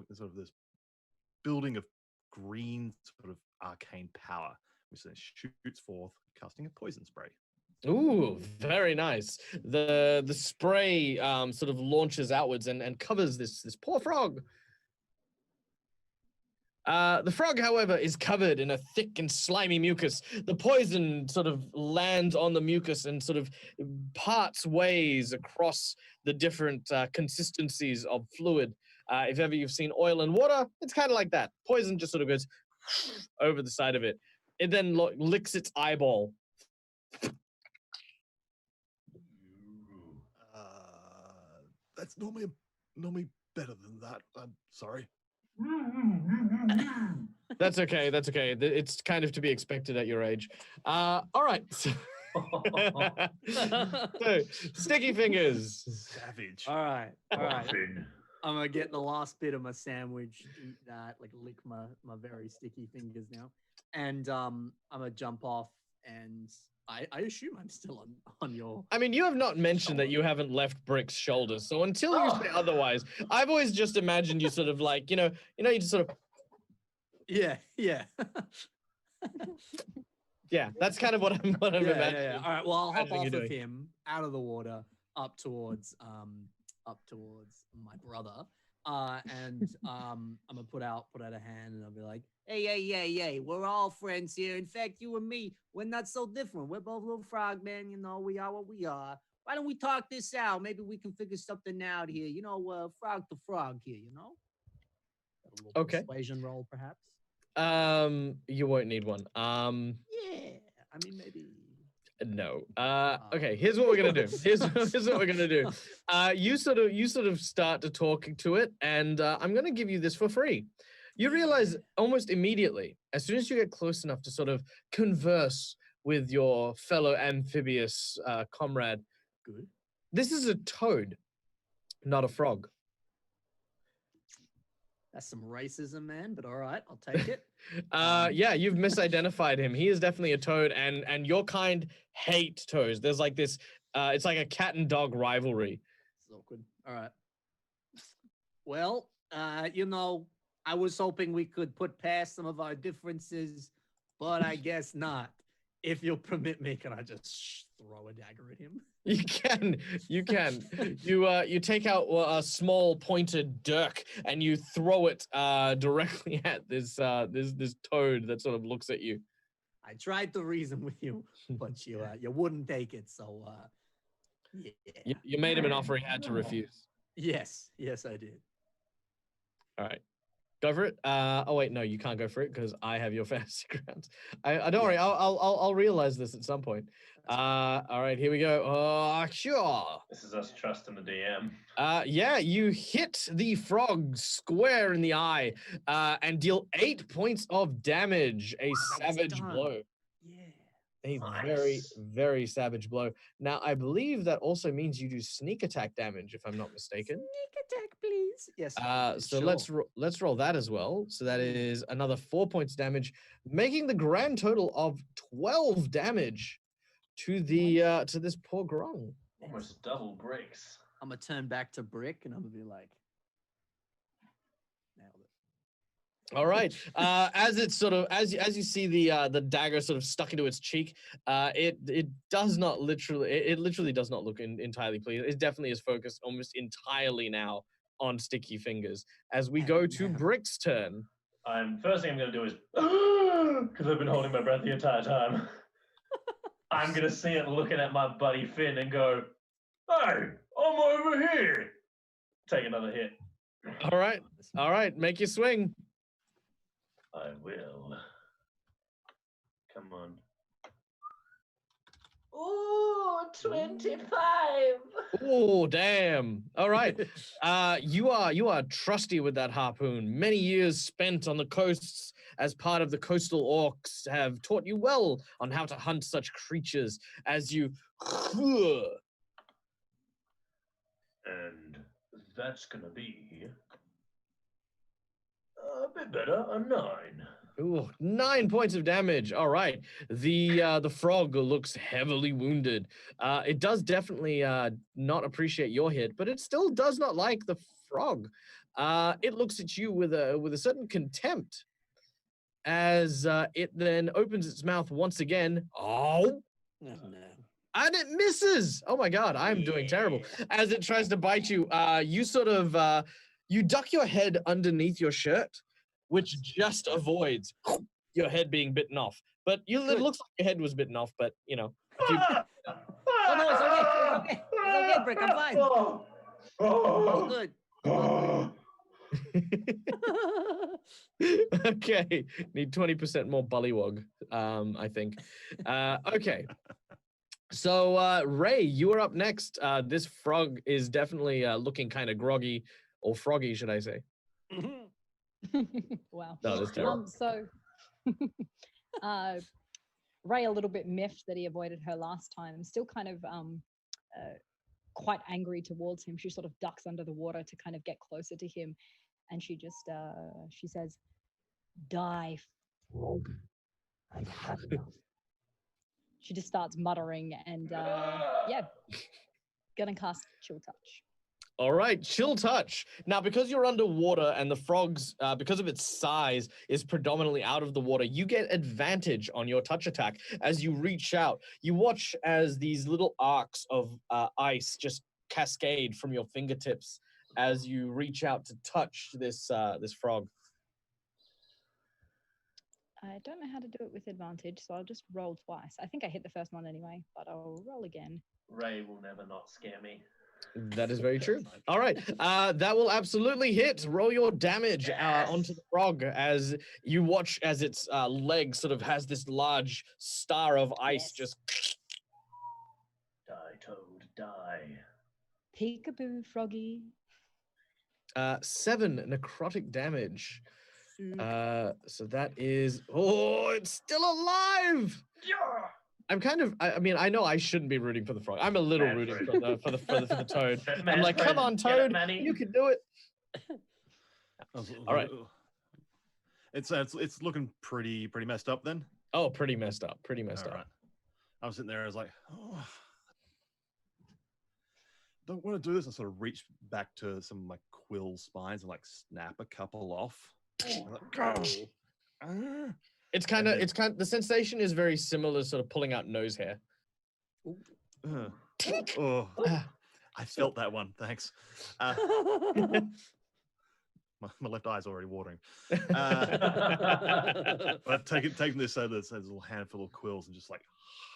this building of green sort of arcane power, which then shoots forth, casting a poison spray. Ooh, very nice. The spray sort of launches outwards and covers this poor frog. The frog, however, is covered in a thick and slimy mucus. The poison sort of lands on the mucus and sort of parts ways across the different consistencies of fluid. If ever you've seen oil and water, it's kind of like that. Poison just sort of goes over the side of it. It then licks its eyeball. That's normally better than that. I'm sorry. That's okay. That's okay. It's kind of to be expected at your age. All right. So, Stickyfingers. Savage. All right. I'm gonna get the last bit of my sandwich, eat that, like lick my very sticky fingers now, and I'm gonna jump off, and I assume I'm still on your. I mean, you have not mentioned that you haven't left Brick's shoulders, so until you say otherwise, I've always just imagined you sort of like, you just sort of. Yeah. Yeah, that's kind of what I'm imagining. Yeah. All right. Well, I'll hop off of him out of the water up towards my brother, and I'm gonna put out a hand, and I'll be like, hey, we're all friends here. In fact, you and me, we're not so different. We're both little frogmen, we are what we are. why don't we talk this out? Maybe we can figure something out here. You know, frog to frog here, you know? A little Okay. persuasion roll, perhaps. You won't need one. Yeah, I mean, maybe. No. Okay, here's what we're gonna do. Here's what we're gonna do. You sort of start to talk to it, and I'm gonna give you this for free. You realize almost immediately, as soon as you get close enough to sort of converse with your fellow amphibious comrade, Good. this is a toad, not a frog. That's some racism, man, but all right, I'll take it. Yeah, you've misidentified him. He is definitely a toad, and your kind hate toads. There's like this, it's like a cat and dog rivalry. It's awkward. All right. Well, you know, I was hoping we could put past some of our differences, but I guess not. If you'll permit me, can I just throw a dagger at him? You can. You take out a small pointed dirk and you throw it directly at this toad that sort of looks at you. I tried to reason with you, but you wouldn't take it. So yeah. You made him an offer he had to refuse. Yes, I did. All right. Go for it. Oh wait, no, you can't go for it because I have your fantasy grounds. I don't worry. I'll realize this at some point. All right, here we go. Sure. This is us trusting the DM. Yeah, you hit the frog square in the eye, and deal 8 points of damage. A savage blow. Yeah. A Nice. very, very savage blow. Now, I believe that also means you do sneak attack damage, if I'm not mistaken. Sneak attack, please. Yes. So sure. let's roll that as well. So that is another 4 points damage, making the grand total of 12 damage to the to this poor Grung. Almost double bricks. I'm gonna turn back to Brick and I'm gonna be like, nailed it. All right. As it's sort of as you see the dagger sort of stuck into its cheek, it does not literally it literally does not look entirely pleased. It definitely is focused almost entirely now on Stickyfingers. As we go to Brick's turn. First thing I'm gonna do is because I've been holding my breath the entire time. I'm gonna see it looking at my buddy Finn and go, "Hey, I'm over here." Take another hit. All right, make your swing. I will. Come on. Ooh, 25. Oh, damn. All right. You are trusty with that harpoon. Many years spent on the coasts as part of the coastal orcs have taught you well on how to hunt such creatures as you. And that's gonna be a bit better, a 9. Ooh, 9 points of damage. All right. The frog looks heavily wounded. It does definitely not appreciate your hit, but it still does not like the frog. It looks at you with a certain contempt as it then opens its mouth once again. Oh No. and it misses. Oh my god, I'm doing terrible. As it tries to bite you, you sort of you duck your head underneath your shirt, which just avoids your head being bitten off. But it looks like your head was bitten off, but you know. If you... Oh no, it's okay. It's okay, Brick. I'm fine. All good. Okay, need 20% more bullywog, I think. Okay. So, Ray, you are up next. This frog is definitely looking kind of groggy, or froggy, should I say. Wow. No, that's terrible. So, Ray, a little bit miffed that he avoided her last time, still kind of quite angry towards him. She sort of ducks under the water to kind of get closer to him, and she just she says, "Die, frog. I've had enough." She just starts muttering and yeah, gonna cast Chill Touch. All right, Chill Touch. Now, because you're underwater and the frog's, because of its size, is predominantly out of the water, you get advantage on your touch attack as you reach out. You watch as these little arcs of ice just cascade from your fingertips as you reach out to touch this this frog. I don't know how to do it with advantage, so I'll just roll twice. I think I hit the first one anyway, but I'll roll again. Ray will never not scare me. That is very true. All right. That will absolutely hit. Roll your damage onto the frog as you watch as its leg sort of has this large star of ice just. Die, Toad, die. Peekaboo, froggy. 7 necrotic damage. So that is. Oh, it's still alive. Yeah. I'm kind of. I mean, I know I shouldn't be rooting for the frog. I'm a little rooting for the toad. I'm like, come on, Toad, you can do it. All right. It's looking pretty messed up then. Oh, pretty messed up. Pretty messed up. Right. I was sitting there. I was like, oh, don't want to do this. I sort of reached back to some like quill spines and like snap a couple off. It's kind of the sensation is very similar, sort of pulling out nose hair. Oh, I felt that one. Thanks. My left eye's already watering. But taking this little handful of quills and just like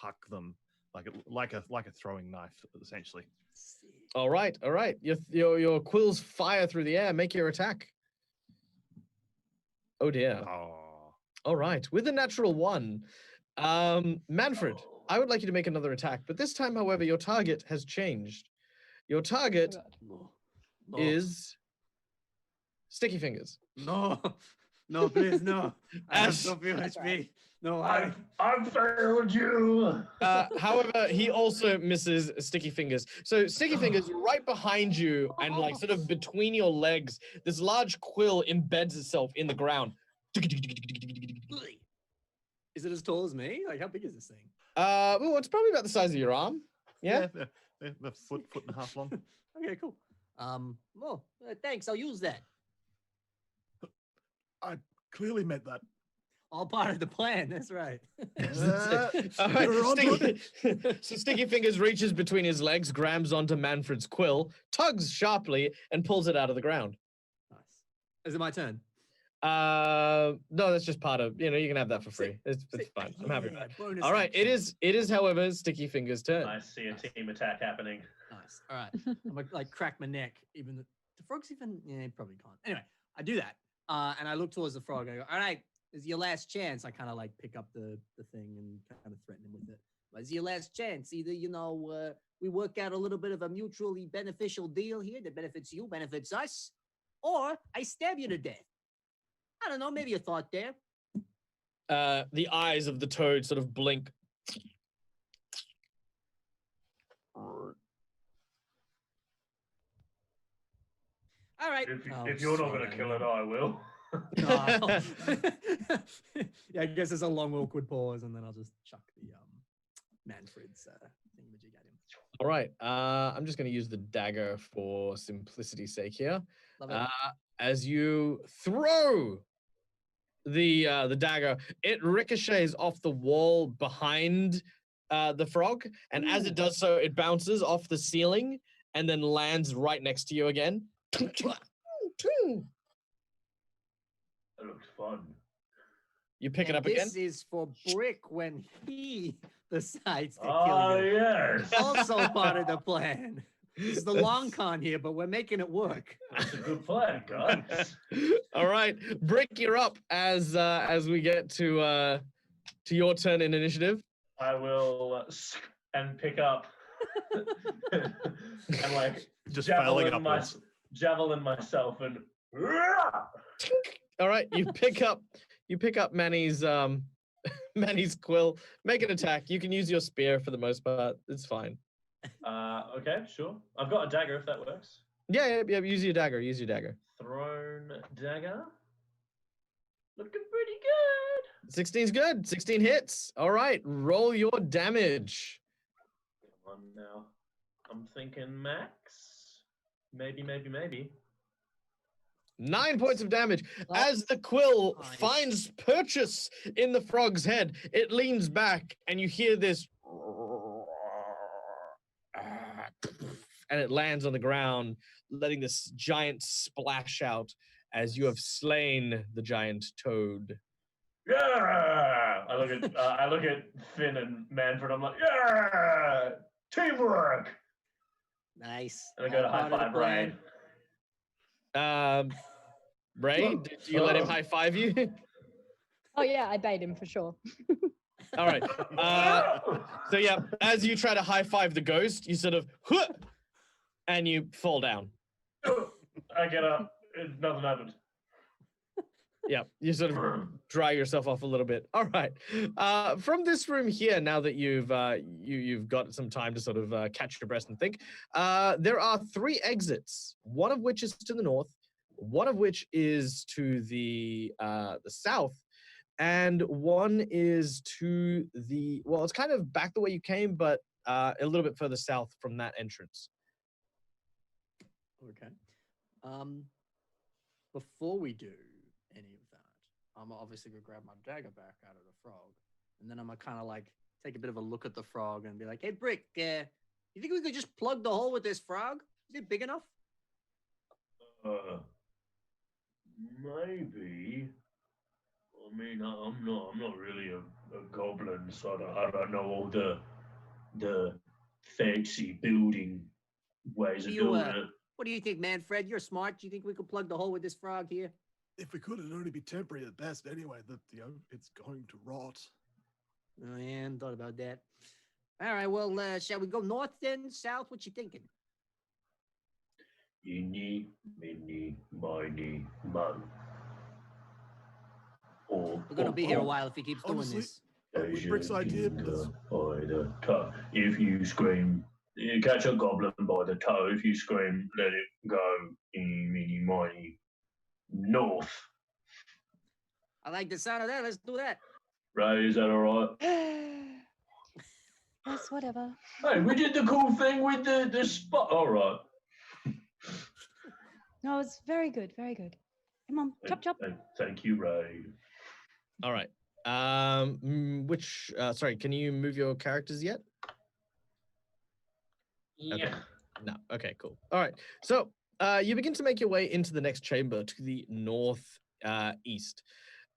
huck them like a throwing knife, essentially. All right. Your quills fire through the air. Make your attack. Oh dear. Oh. All right, with a natural 1, Manfred, I would like you to make another attack, but this time, however, your target has changed. Your target is Stickyfingers. No, please, no. I have so few HP. No, I've failed you. However, he also misses Stickyfingers. So Stickyfingers right behind you and like sort of between your legs, this large quill embeds itself in the ground. Is it as tall as me? Like, how big is this thing? Well, it's probably about the size of your arm. Yeah, a foot and a half long. Okay, cool. Well, thanks. I'll use that. I clearly meant that. All part of the plan. That's right. All right, so Stickyfingers reaches between his legs, grabs onto Manfred's quill, tugs sharply, and pulls it out of the ground. Nice. Is it my turn? No, that's just part of, you can have that for free. It's fine. I'm happy with that. All right, it is, however, Stickyfingers' turn. I see a team attack happening. Nice. All right. I'm gonna like crack my neck. Even the frog's even, he probably can't. Anyway, I do that. And I look towards the frog. I go, all right, this is your last chance. I kind of like pick up the thing and kind of threaten him with it. But it's your last chance. Either, we work out a little bit of a mutually beneficial deal here that benefits you, benefits us, or I stab you to death. I don't know, maybe a thought there. The eyes of the toad sort of blink. All right. If you're not going to kill it, I will. No. Yeah, I guess there's a long awkward pause, and then I'll just chuck the Manfred's thingamajig at him. All right. I'm just going to use the dagger for simplicity's sake here. Love it. As you throw the dagger, it ricochets off the wall behind the frog, and as it does so, it bounces off the ceiling and then lands right next to you again. That looks fun. You pick it up again. This is for Brick when he decides to kill Oh, you. yes. Also part of the plan. This is the long con here, but we're making it work. That's a good plan, guys. All right, Brick, you're up as we get to your turn in initiative. I will and pick up and like Just failing upwards. Javelin myself and All right, you pick up Manny's Manny's quill. Make an attack. You can use your spear for the most part. It's fine. Okay, sure. I've got a dagger if that works. Yeah. Use your dagger. Use your dagger. Thrown dagger. Looking pretty good. 16's good. 16 hits. All right, roll your damage. Come on now. I'm thinking max. Maybe. 9 points of damage. As the quill finds purchase in the frog's head, it leans back and you hear this and it lands on the ground, letting this giant splash out as you have slain the giant toad. Yeah. I look at Finn and Manfred. I'm like, yeah, teamwork. Nice. And I go to high Part of the five Ray. plan. Ray, did you let him high five you? Oh yeah, I bait him for sure. All right. So yeah, as you try to high five the ghost, you sort of and you fall down. I get up. Nothing happened. Yeah, you sort of dry yourself off a little bit. All right. From this room here, now that you've got some time to sort of catch your breath and think, there are 3 exits. One of which is to the north, one of which is to the south, and one is to the it's kind of back the way you came, but a little bit further south from that entrance. Okay. Before we do any of that, I'm obviously gonna grab my dagger back out of the frog, and then I'm gonna kind of like take a bit of a look at the frog and be like, "Hey, Brick, you think we could just plug the hole with this frog? Is it big enough?" Maybe. I mean, I'm not really a goblin, so I don't know all the fancy building ways of doing it. What do you think, Manfred? You're smart. Do you think we could plug the hole with this frog here? If we could, it'd only be temporary at best anyway. It's going to rot. Oh, yeah, I hadn't thought about that. All right, well, shall we go north then, south? What you thinking? Eeny, miny, miny, mo. We're gonna be here a while if he keeps doing this. With Brick's idea, because by the toe. If you scream, you catch a goblin by the toe. If you scream, let it go. Eeny, meeny, miny, north. I like the sound of that. Let's do that. Ray, is that all right? Yes, whatever. Hey, we did the cool thing with the spot. All right. No, it's very good, very good. Come on, chop chop. Thank you, Ray. All right. Sorry, can you move your characters yet? Yeah. Okay. No. Okay, cool. All right. So you begin to make your way into the next chamber to the north east.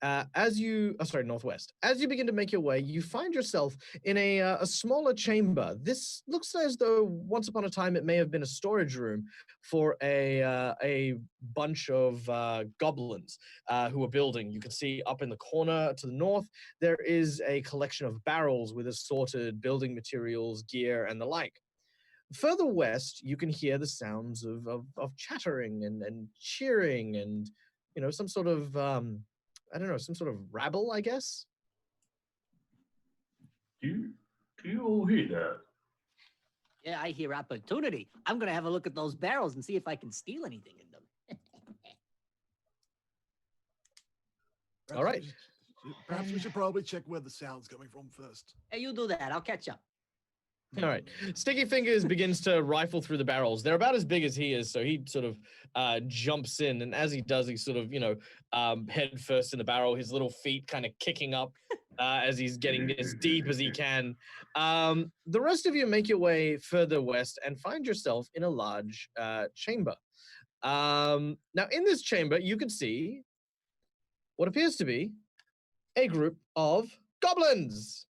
Northwest. As you begin to make your way, you find yourself in a smaller chamber. This looks as though once upon a time it may have been a storage room for a bunch of goblins who were building. You can see up in the corner to the north, there is a collection of barrels with assorted building materials, gear, and the like. Further west, you can hear the sounds of chattering and cheering and, some sort of some sort of rabble, I guess. Do you all hear that? Yeah, I hear opportunity. I'm gonna have a look at those barrels and see if I can steal anything in them. All right. Perhaps we should probably check where the sound's coming from first. Hey, you do that. I'll catch up. All right. Stickyfingers begins to rifle through the barrels. They're about as big as he is, so he sort of jumps in, and as he does, he sort of, head first in the barrel, his little feet kind of kicking up as he's getting as deep as he can. The rest of you make your way further west and find yourself in a large chamber. Now, in this chamber, you can see what appears to be a group of goblins.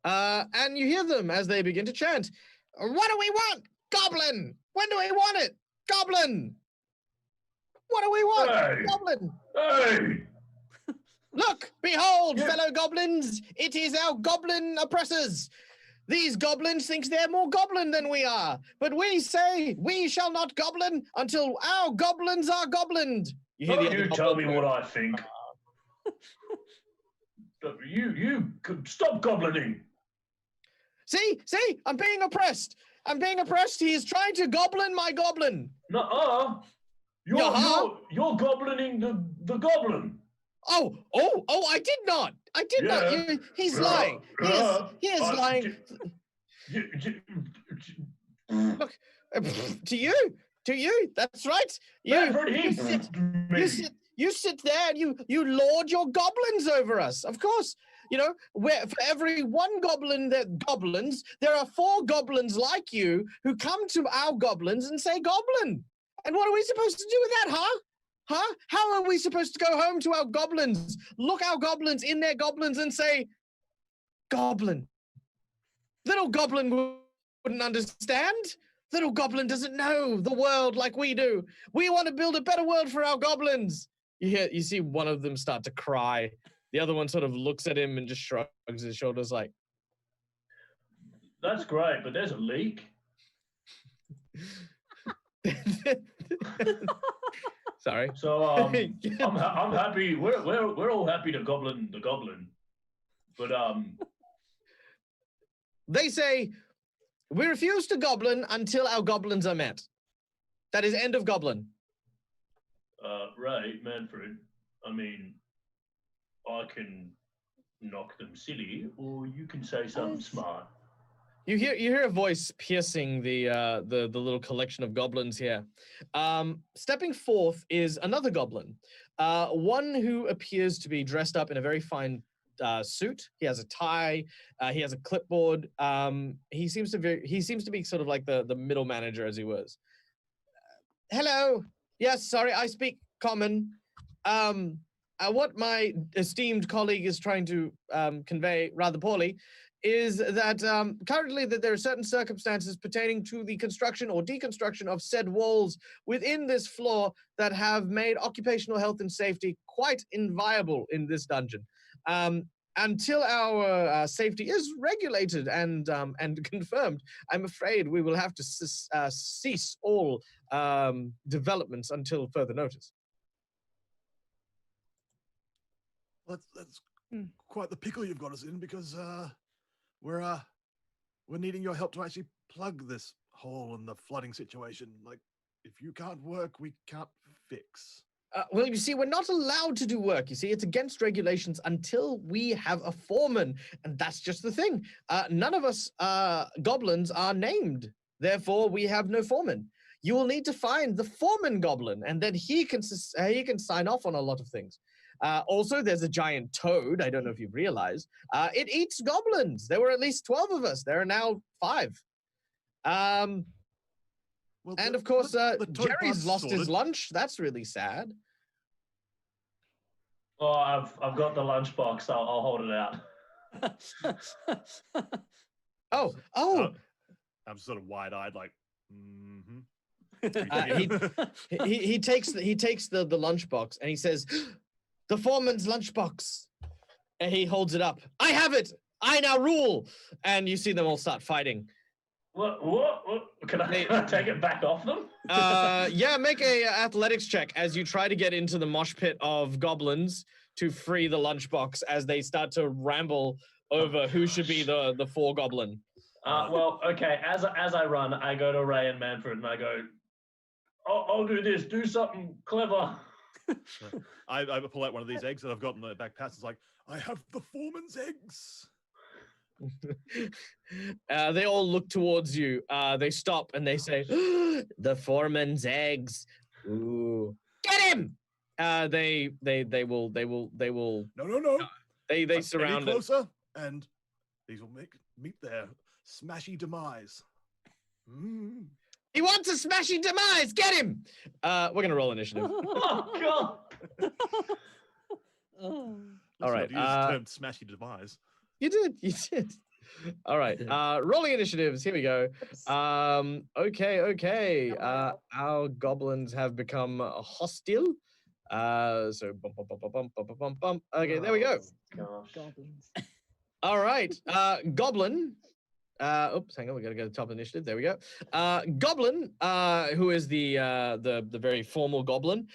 And you hear them as they begin to chant, "What do we want? Goblin! When do we want it? Goblin! What do we want? Hey! Goblin! Hey! Look, behold, Yeah. fellow goblins, it is our goblin oppressors. These goblins think they're more goblin than we are, but we say we shall not goblin until our goblins are goblined." You hear Don't the you other tell me goblin what I think. You could stop goblining. See, I'm being oppressed. He is trying to goblin my goblin. Nuh-uh. You're goblining the goblin. Oh, I did not. Yeah. He's lying. He is lying. Look, to you, that's right. You sit there and you lord your goblins over us. Of course, where for every one goblin that goblins, there are 4 goblins like you who come to our goblins and say goblin. And what are we supposed to do with that, huh? Huh? How are we supposed to go home to our goblins? Look our goblins in their goblins and say, goblin. Little goblin wouldn't understand. Little goblin doesn't know the world like we do. We want to build a better world for our goblins. You see one of them start to cry. The other one sort of looks at him and just shrugs his shoulders like, That's great, but there's a leak. Sorry. So I'm happy. We're all happy to goblin the goblin, but They say, we refuse to goblin until our goblins are met. That is end of goblin. Right, Manfred. I mean, I can knock them silly, or you can say something smart. You hear a voice piercing the little collection of goblins here. Stepping forth is another goblin, one who appears to be dressed up in a very fine suit. He has a tie. He has a clipboard. He seems to be sort of like the middle manager, as he was. Hello. Yes, sorry, I speak common. What my esteemed colleague is trying to convey rather poorly is that currently that there are certain circumstances pertaining to the construction or deconstruction of said walls within this floor that have made occupational health and safety quite inviolable in this dungeon. Until our safety is regulated and confirmed, I'm afraid we will have to cease all developments until further notice. That's quite the pickle you've got us in, because we're needing your help to actually plug this hole in the flooding situation. Like, if you can't work, we can't fix. Well, you see, we're not allowed to do work. You see, it's against regulations until we have a foreman, and that's just the thing. None of us goblins are named. Therefore, we have no foreman. You will need to find the foreman goblin, and then he can sign off on a lot of things. Also, there's a giant toad. I don't know if you've realized. It eats goblins. There were at least 12 of us. There are now 5. And of course, Jerry's lost his lunch. That's really sad. Oh, I've got the lunchbox. I'll hold it out. Oh. I'm sort of wide-eyed, like, mm-hmm. He takes the lunchbox and he says, "The foreman's lunchbox," and he holds it up. "I have it. I now rule." And you see them all start fighting. What? Can I take it back off them? Yeah, make a athletics check as you try to get into the mosh pit of goblins to free the lunchbox as they start to ramble over who should be the 4 goblin. Well, okay. As I run, I go to Ray and Manfred and I go, I'll do this. Do something clever. I pull out one of these eggs that I've got in the back pass. It's like, I have the foreman's eggs. They all look towards you. They stop and they say, "The foreman's eggs. Ooh, get him!" They will. No. They surround it. Closer, and these will meet their smashy demise. He wants a smashy demise. Get him! We're gonna roll initiative. Oh God! All right. Use the term smashy demise. You did. All right. Rolling initiatives. Here we go. Okay. Our goblins have become hostile. So bump. Okay, there we go. Gosh. Goblins. All right. Goblin. Oops, hang on. We gotta go to the top of the initiative. There we go. Goblin, who is the very formal goblin,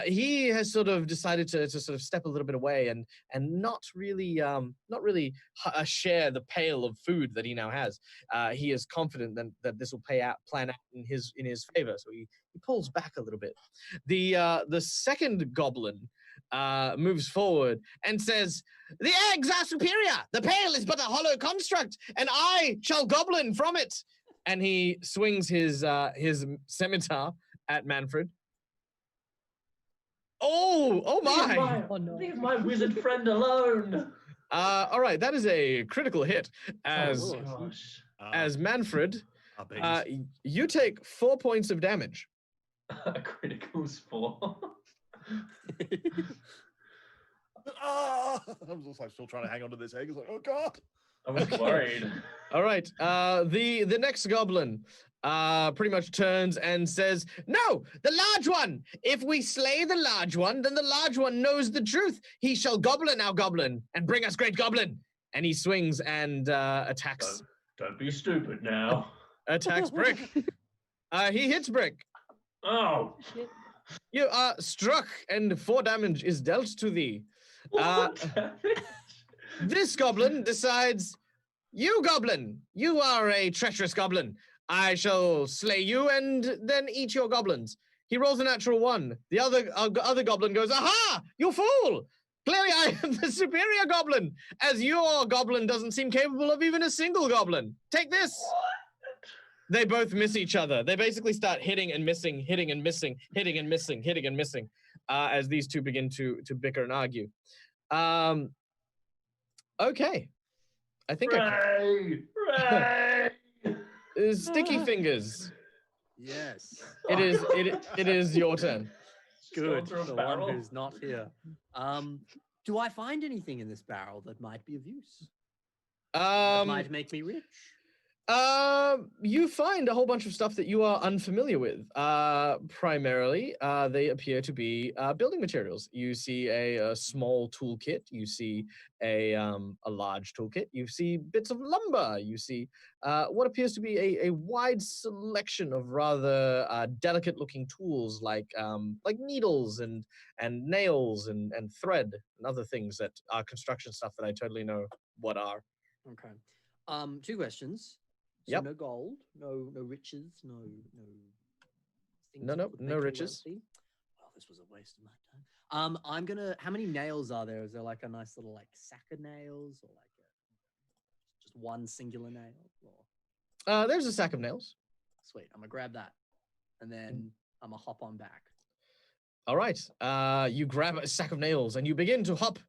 he has sort of decided to sort of step a little bit away and not really share the pail of food that he now has. He is confident that this will plan out in his favor, so he pulls back a little bit. The second goblin moves forward and says, "The eggs are superior. The pail is but a hollow construct, and I shall goblin from it." And he swings his scimitar at Manfred. Oh my! Leave my wizard friend alone. All right, that is a critical hit. As Manfred, you take 4 points of damage. A critical 4. I'm just like still trying to hang on to this egg. It's like, oh god. I was worried. All right. The next goblin pretty much turns and says, "No, the large one. If we slay the large one, then the large one knows the truth. He shall goblin our goblin and bring us great goblin." And he swings and attacks. Don't be stupid now. Attacks Brick. He hits Brick. Oh. You are struck, and 4 damage is dealt to thee. This goblin decides, "You goblin, you are a treacherous goblin. I shall slay you and then eat your goblins." He rolls a natural 1. The other goblin goes, "Aha! You fool! Clearly I am the superior goblin, as your goblin doesn't seem capable of even a single goblin. Take this." They both miss each other. They basically start hitting and missing, hitting and missing, hitting and missing, hitting and missing, as these two begin to bicker and argue. Okay. I think Ray! Stickyfingers. Yes. It is your turn. Good. Through a The barrel. one who's not here. Do I find anything in this barrel that might be of use? That might make me rich? You find a whole bunch of stuff that you are unfamiliar with. Primarily, they appear to be building materials. You see a small toolkit. You see a large toolkit. You see bits of lumber. You see what appears to be a wide selection of rather delicate-looking tools like needles and nails and thread and other things that are construction stuff that I totally know what are. Okay. 2 questions. So Yep. no gold, no riches, no things No, that would no make you riches. wealthy. Well, this was a waste of my time. I'm gonna. How many nails are there? Is there like a nice little sack of nails, or just one singular nail? Or... There's a sack of nails. Sweet. I'm gonna grab that, and then I'm gonna hop on back. All right. You grab a sack of nails and you begin to hop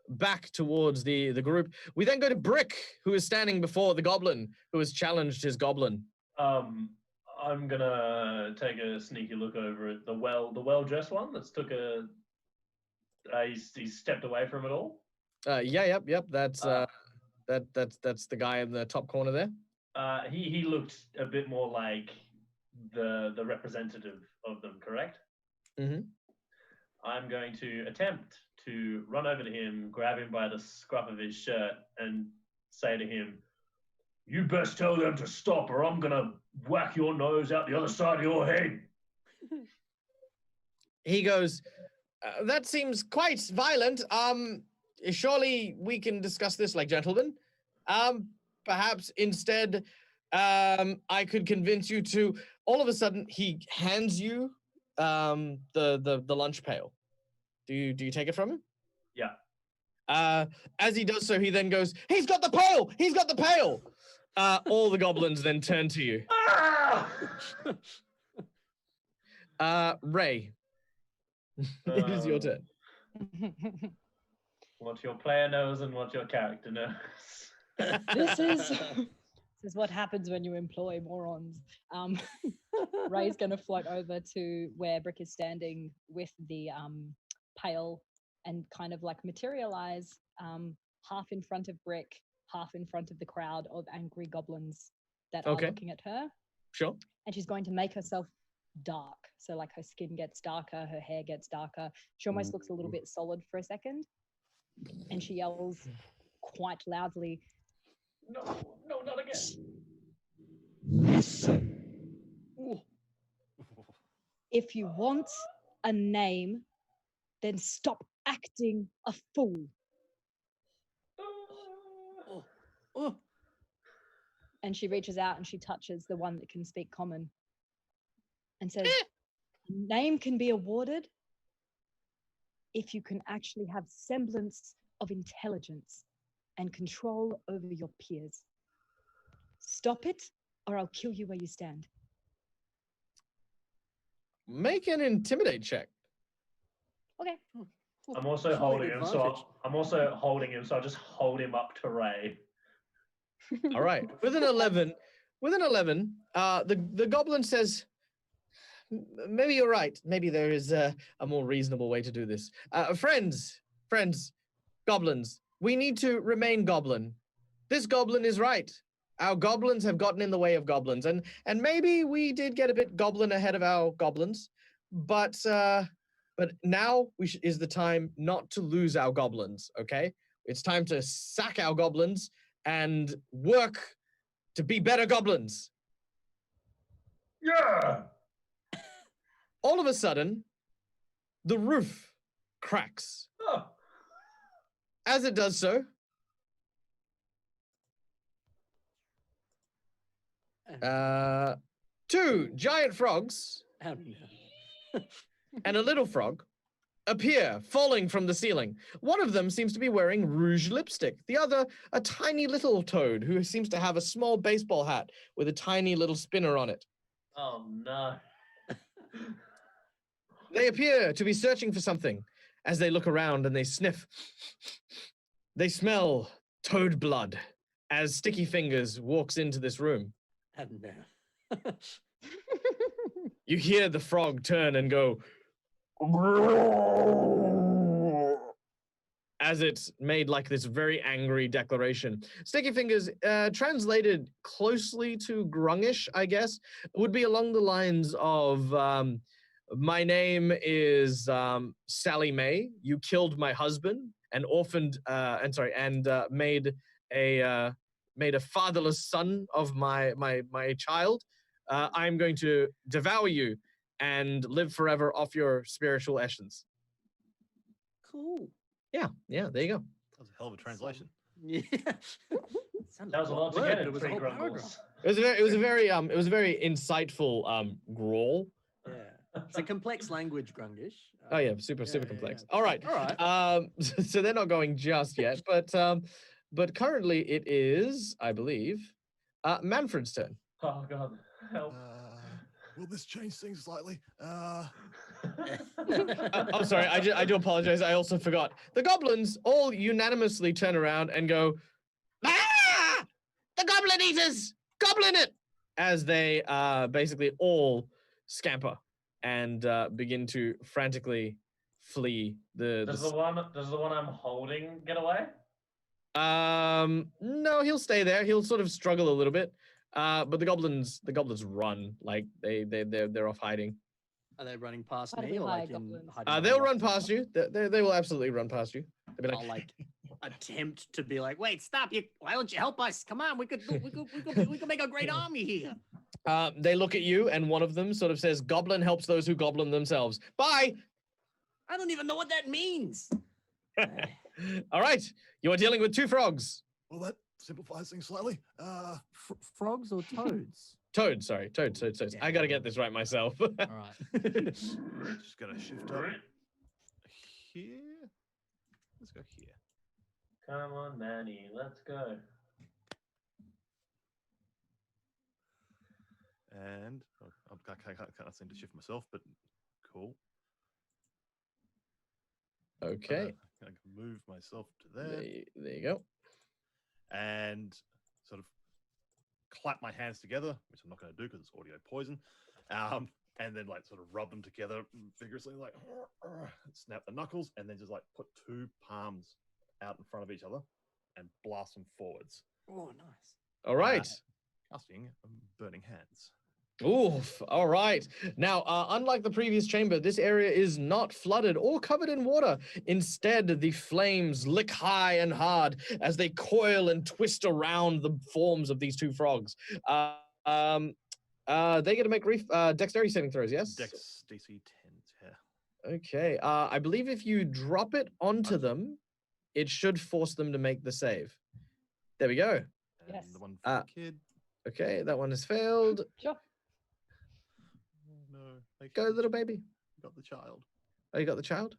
back towards the group. We then go to Brick, who is standing before the goblin, who has challenged his goblin. I'm gonna take a sneaky look over at the well-dressed one that's took a. He's stepped away from it all. Yep. That's that's the guy in the top corner there. He looked a bit more like the representative of them, correct? Mm-hmm. I'm going to attempt to run over to him, grab him by the scruff of his shirt, and say to him, "You best tell them to stop, or I'm gonna whack your nose out the other side of your head." He goes, "That seems quite violent. Surely we can discuss this like gentlemen. Perhaps instead, I could convince you to." All of a sudden, he hands you the lunch pail. Do you take it from him? Yeah. As he does so, he then goes, "He's got the pail! He's got the pail!" All the goblins then turn to you. Ray, it is your turn. What your player knows and what your character knows. This is what happens when you employ morons. Ray's going to float over to where Brick is standing with the pail and kind of materialize half in front of Brick, half in front of the crowd of angry goblins that are looking at her. Sure. And she's going to make herself dark. So her skin gets darker, her hair gets darker. She almost looks a little bit solid for a second. And she yells quite loudly, No, not again. "If you want a name, then stop acting a fool." And she reaches out and she touches the one that can speak common and says, "A name can be awarded if you can actually have semblance of intelligence and control over your peers. Stop it, or I'll kill you where you stand." Make an intimidate check. Okay. I'm also holding him, so I'll just hold him up to Ray. All right. With an 11, the goblin says, maybe you're right. Maybe there is a more reasonable way to do this. Friends, goblins, we need to remain goblin. This goblin is right. Our goblins have gotten in the way of goblins, and maybe we did get a bit goblin ahead of our goblins, but now is the time not to lose our goblins. Okay, it's time to sack our goblins and work to be better goblins. Yeah. All of a sudden, the roof cracks. Oh. As it does so, two giant frogs Oh, no. and a little frog appear, falling from the ceiling. One of them seems to be wearing rouge lipstick. The other, a tiny little toad who seems to have a small baseball hat with a tiny little spinner on it. Oh no. They appear to be searching for something. As they look around and they sniff, they smell toad blood as Stickyfingers walks into this room. Oh, no. You hear the frog turn and go as it's made like this very angry declaration. Stickyfingers, translated closely to Grungish, I guess, would be along the lines of, my name is Sally Mae. You killed my husband and orphaned, made a fatherless son of my child. I'm going to devour you and live forever off your spiritual essence. Cool. Yeah, there you go. That was a hell of a translation. Yeah. That was a lot to word, get but in it was a three whole grumbles. paragraph. It was a very insightful drawl. Yeah. It's a complex language, Grungish. Oh yeah, super yeah, complex. yeah. All right. All right. So they're not going just yet, but currently it is, I believe, Manfred's turn. Oh god, help. Will this change things slightly? I'm sorry, I do apologize. I also forgot. The goblins all unanimously turn around and go, "Ah! The goblin eaters! Goblin it!" As they basically all scamper and begin to frantically flee Does the one I'm holding get away? No, he'll stay there. He'll sort of struggle a little bit. But the goblins run, like they're off hiding. Are they running past How do me we or like hide in goblins? hiding They'll behind run rocks? past you. They will absolutely run past you. They'll be I'll like, like attempt to be like, wait, stop! Why don't you help us? Come on, we could make a great army here. they look at you, and one of them sort of says, "Goblin helps those who goblin themselves." Bye. I don't even know what that means. All right, you are dealing with two frogs. Well, that simplifies things slightly. Frogs or toads? Toads. Yeah. I gotta get this right myself. All right. Just gonna shift up here. Let's go here. Come on, Manny, let's go. And I can't seem to shift myself, but cool. Okay, I can move myself to there there you go. and sort of clap my hands together, which I'm not going to do because it's audio poison. And then like sort of rub them together vigorously, like snap the knuckles, and then just like put two palms out in front of each other and blast them forwards. Oh, nice. All right. Casting Burning Hands. Oof. All right. Now, unlike the previous chamber, this area is not flooded or covered in water. Instead, the flames lick high and hard as they coil and twist around the forms of these two frogs. They get to make dexterity saving throws, yes? Dex DC 10. Yeah. Okay. I believe if you drop it onto them, it should force them to make the save. There we go. And Yes. the one for the kid. Okay, that one has failed. Sure. No. Go, little baby. Got the child. Oh, you got the child?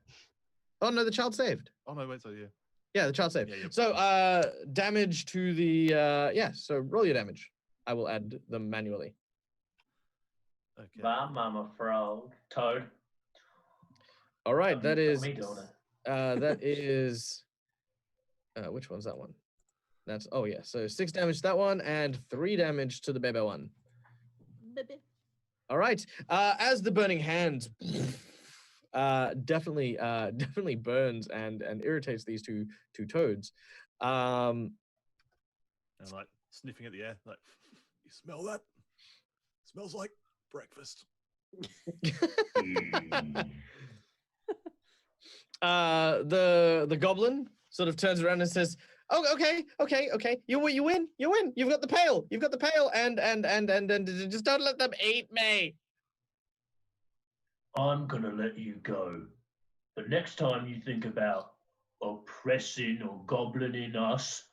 Oh, no, the child saved. Oh no, wait, so yeah. Yeah, the child saved. Yeah, yeah. So, damage to the, so roll your damage. I will add them manually. Okay. Bye, Mama Frog. Toad. All right, that is, Me doing it. that is, which one's that one? That's, oh yeah, so 6 damage to that one and 3 damage to the baby one. All right. As the burning hand definitely burns and irritates these two toads. And like sniffing at the air, like You smell that? Smells like breakfast. The goblin sort of turns around and says, "Oh, okay. You win. You've got the pail. And just don't let them eat me." I'm gonna let you go. But next time you think about oppressing or goblining us,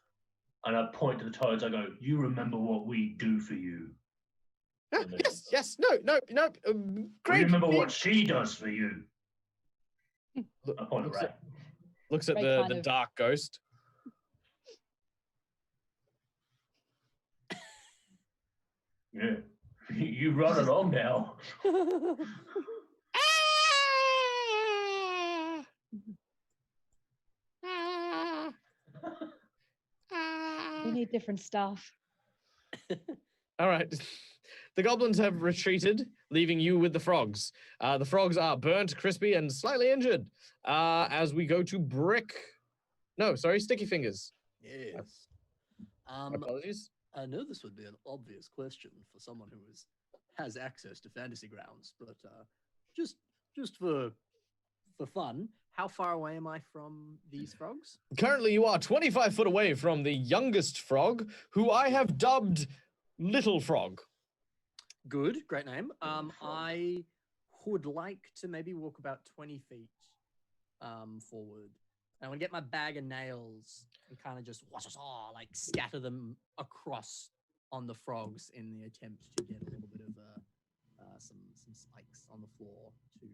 and I point to the toads, I go, you remember what we do for you. Yes, no. Great. Remember what she does for you. I point looks at at, looks at Ray the kind of- dark ghost. Yeah. You run along now. We need different stuff. All right. The goblins have retreated, leaving you with the frogs. The frogs are burnt, crispy, and slightly injured. As we go to Brick. No, sorry, Stickyfingers. Yes. Apologies. I know this would be an obvious question for someone who has access to fantasy grounds, but just for fun, how far away am I from these frogs? Currently, you are 25 foot away from the youngest frog, who I have dubbed Little Frog. Good, great name. I would like to maybe walk about 20 feet forward. I want to get my bag of nails and kind of just like scatter them across on the frogs in the attempt to get a little bit of some spikes on the floor to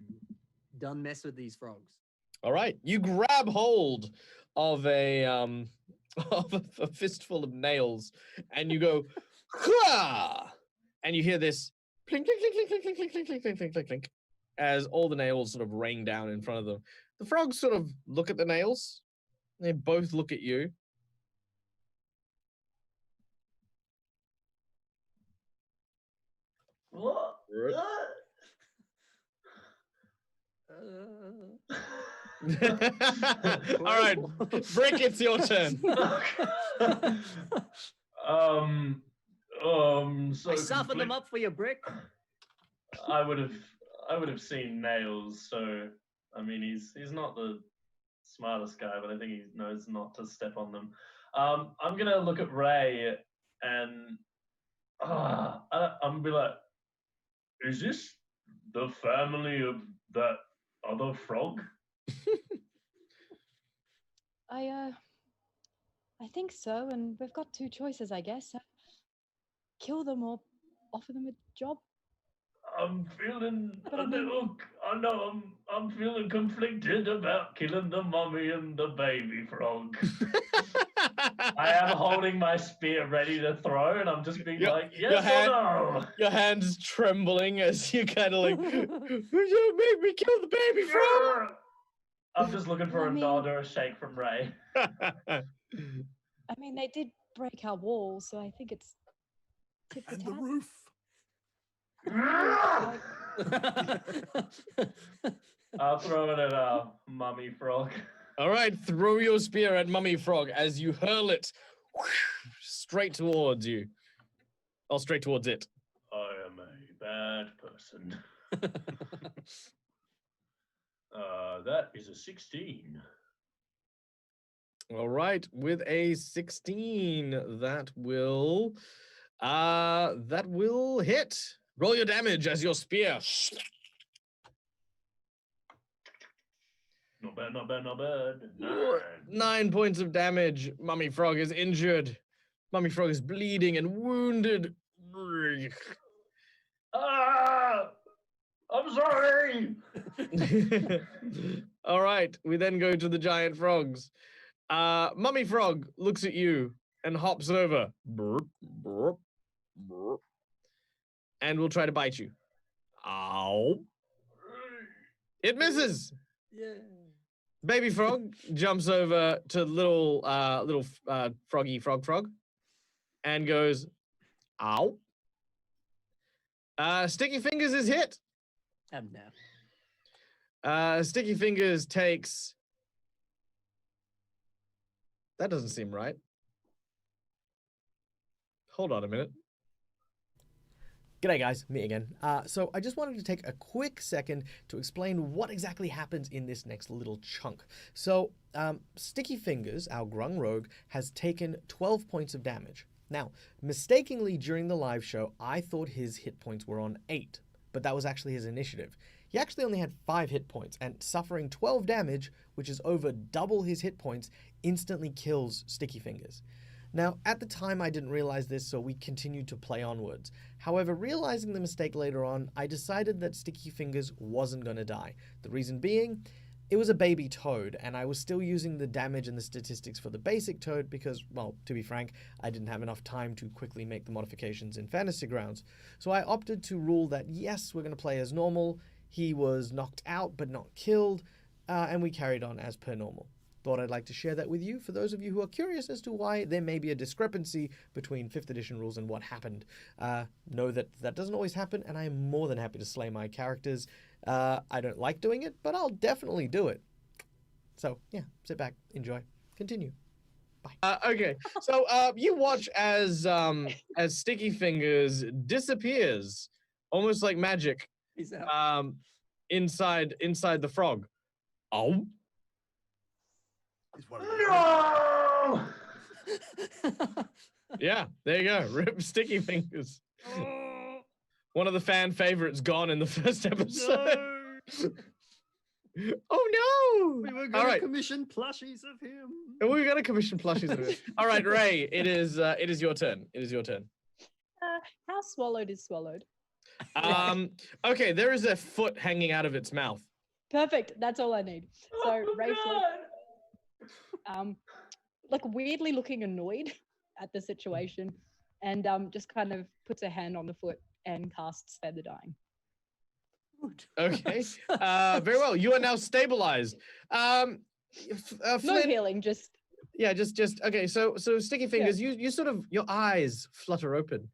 done mess with these frogs. All right, you grab hold of a fistful of nails, and you go, "Hua!" And you hear this clink, clink, clink, clink, clink, clink, clink, clink, clink, clink, clink, clink, as all the nails sort of rain down in front of them. The frogs sort of look at the nails. They both look at you. What? All right, Brick, it's your turn. So I softened them up for you, Brick. I would have seen nails, so I mean he's not the smartest guy, but I think he knows not to step on them. I'm gonna look at Ray and I'm gonna be like, is this the family of that other frog? I think so, and we've got two choices, I guess. Kill them or offer them a job. I'm feeling But a I mean- little. I know I'm feeling conflicted about killing the mummy and the baby frog. I am holding my spear ready to throw, and I'm just being Your- like, your yes hand- or no? Your hand's trembling as you kind of like, you made me kill the baby frog. I'm just looking for I a mean- nod or a shake from Ray. I mean, they did break our wall, so I think it's tit for And the tat. roof. I'll throw it at mummy frog. All right, throw your spear at Mummy Frog as you hurl it straight towards you. Or straight towards it. I am a bad person. That is a 16. All right, with a 16, that will hit. Roll your damage as your spear. Not bad, not bad, not bad. 9 points of damage. Mummy Frog is injured. Mummy Frog is bleeding and wounded. Ah! I'm sorry! All right, we then go to the giant frogs. Mummy Frog looks at you and hops over. Burp, burp, burp, and will try to bite you. Ow. It misses. Yeah. Baby frog jumps over to little froggy frog and goes, ow. Stickyfingers is hit. No. Stickyfingers takes. That doesn't seem right. Hold on a minute. G'day guys, me again. So I just wanted to take a quick second to explain what exactly happens in this next little chunk. So Stickyfingers, our Grung Rogue, has taken 12 points of damage. Now, mistakenly during the live show, I thought his hit points were on 8, but that was actually his initiative. He actually only had 5 hit points, and suffering 12 damage, which is over double his hit points, instantly kills Stickyfingers. Now, at the time I didn't realize this, so we continued to play onwards. However, realizing the mistake later on, I decided that Stickyfingers wasn't going to die. The reason being, it was a baby toad, and I was still using the damage and the statistics for the basic toad because, well, to be frank, I didn't have enough time to quickly make the modifications in Fantasy Grounds. So I opted to rule that yes, we're going to play as normal. He was knocked out but not killed, and we carried on as per normal. Thought I'd like to share that with you for those of you who are curious as to why there may be a discrepancy between 5th edition rules and what happened. Know that that doesn't always happen, and I am more than happy to slay my characters. I don't like doing it, but I'll definitely do it. So, yeah, sit back, enjoy, continue. Bye. Okay, so you watch as Stickyfingers disappears, almost like magic, He's out. inside the frog. Oh. He's one of those. No! Yeah, there you go. Rip Stickyfingers. One of the fan favorites gone in the first episode. No. Oh no! We were All going to right. commission plushies of him. We were gonna commission plushies of it. All right, Ray, it is your turn. It is your turn. How swallowed is swallowed? Okay, there is a foot hanging out of its mouth. Perfect. That's all I need. So Oh, Ray God. like weirdly looking annoyed at the situation, and just kind of puts a hand on the foot and casts Spare the Dying. Okay. Very well. You are now stabilized. No Flynn, healing, just yeah, just okay. So Stickyfingers, you sort of your eyes flutter open.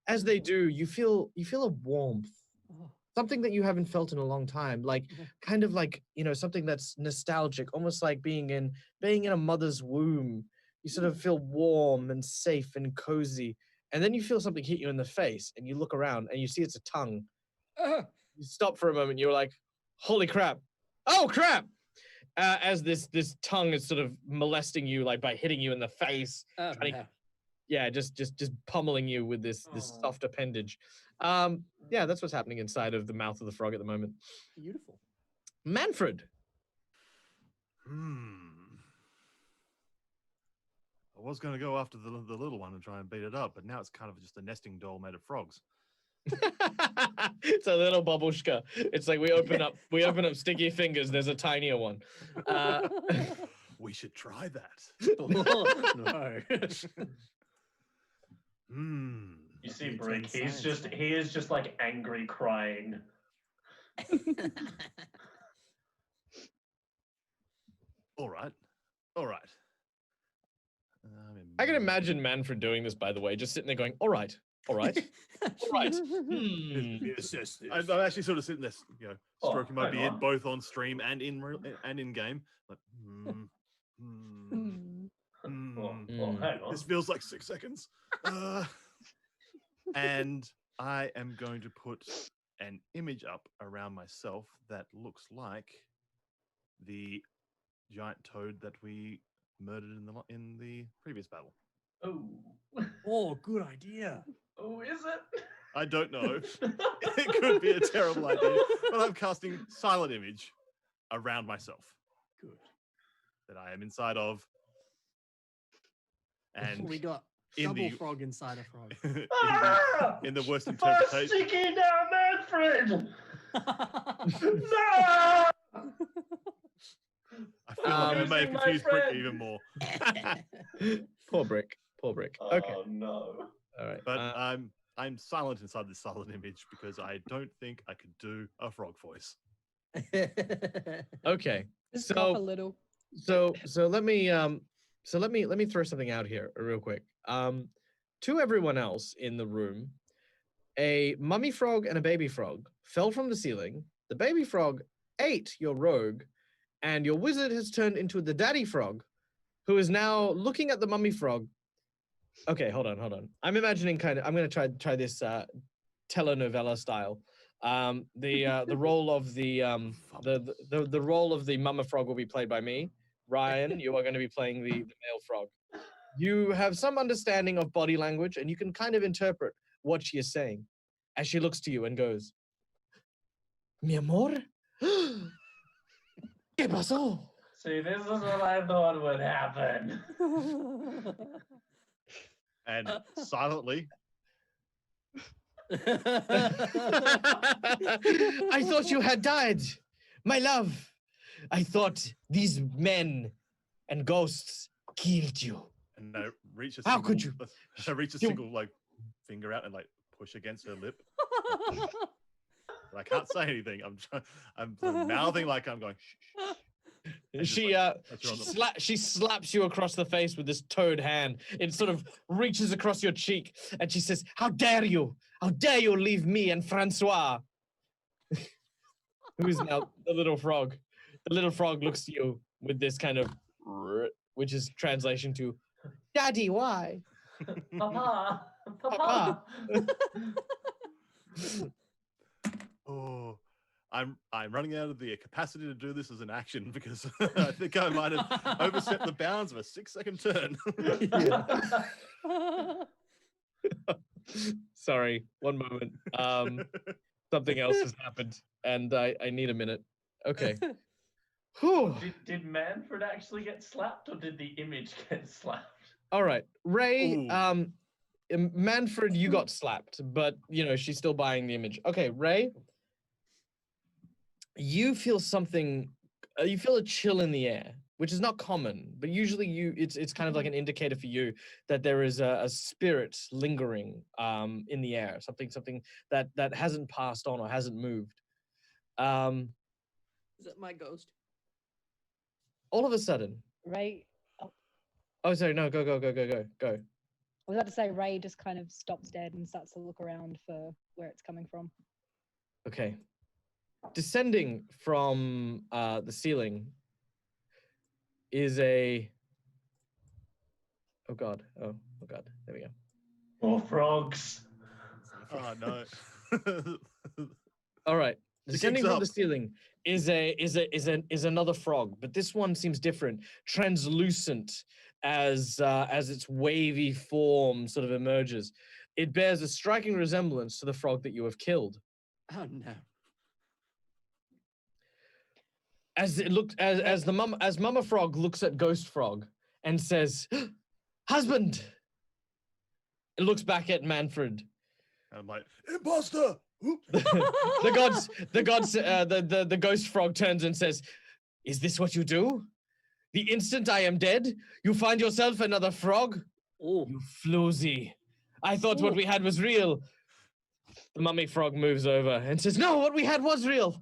As they do, you feel a warmth. Oh. Something that you haven't felt in a long time, like kind of like, something that's nostalgic, almost like being in a mother's womb. You sort of feel warm and safe and cozy, and then you feel something hit you in the face, and you look around and you see it's a tongue. You stop for a moment. You're like, "Holy crap! Oh crap!" As this tongue is sort of molesting you, like by hitting you in the face. Oh, trying to- no. Yeah, just pummeling you with this soft appendage. Yeah, that's what's happening inside of the mouth of the frog at the moment. Beautiful. Manfred. I was going to go after the little one and try and beat it up, but now it's kind of just a nesting doll made of frogs. It's a little babushka. It's like we open up Stickyfingers. There's a tinier one. We should try that. No. You see, It's Brick, he insane. is just like angry crying. All right. I can imagine Manfred doing this, by the way, just sitting there going, all right. All right. I'm actually sort of sitting there, Oh, stroking my hang beard on. both on stream and in game. Like, Hang on. This feels like 6 seconds. And I am going to put an image up around myself that looks like the giant toad that we murdered in the previous battle. Oh. Oh, good idea. Oh, is it? I don't know. It could be a terrible idea, but I'm casting silent image around myself. Good. That I am inside of. And We got in double the- frog inside a frog. in the worst I'm interpretation. sticky now, Manfred! No! I feel like I may have Losing my confused Brick friend. even more. Poor Brick. Okay. Oh, no. All right. But I'm silent inside this silent image because I don't think I could do a frog voice. Okay. just cough a So little. let me throw something out here real quick. To everyone else in the room, a mummy frog and a baby frog fell from the ceiling. The baby frog ate your rogue, and your wizard has turned into the daddy frog, who is now looking at the mummy frog. Okay, hold on. I'm imagining I'm gonna try this telenovela style. The role of the role of the mama frog will be played by me. Ryan, you are going to be playing the male frog. You have some understanding of body language, and you can kind of interpret what she is saying as she looks to you and goes, "Mi amor, ¿qué pasó?" See, this is what I thought would happen. And silently, I thought you had died, my love. I thought these men and ghosts killed you. and I reach a How single, could you? I reach a single like finger out and like push against her lip. But I can't say anything. I'm mouthing like I'm going. Shh, shh. And just, She slaps you across the face with this toad hand. It sort of reaches across your cheek, and she says, "How dare you? How dare you leave me and Francois?" Who is now the little frog? The little frog looks to you with this kind of, which is translation to, "Daddy, why?" Papa. Papa. Oh, I'm running out of the capacity to do this as an action because I think I might have overstepped the bounds of a 6-second turn. Sorry, one moment. Something else has happened, and I need a minute. Okay. Whew. Did Manfred actually get slapped, or did the image get slapped? All right, Ray. Ooh. Manfred, you got slapped, but she's still buying the image. Okay, Ray. You feel something. You feel a chill in the air, which is not common, but usually it's kind of like an indicator for you that there is a spirit lingering in the air, something that hasn't passed on or hasn't moved. Is it my ghost? All of a sudden, Ray, oh sorry, no, go. I was about to say Ray just kind of stops dead and starts to look around for where it's coming from. Okay. Descending from the ceiling is a. Oh god! There we go. More frogs. Oh no! All right. The Descending king's from the up. ceiling is another frog, but this one seems different, translucent as its wavy form sort of emerges. It bears a striking resemblance to the frog that you have killed. Oh no! As Mama Frog looks at Ghost Frog and says, "Husband." It looks back at Manfred. I'm like, imposter! The ghost frog turns and says, "Is this what you do? The instant I am dead, you find yourself another frog? Oh, You floozy. I thought what we had was real." The mummy frog moves over and says, "No, what we had was real.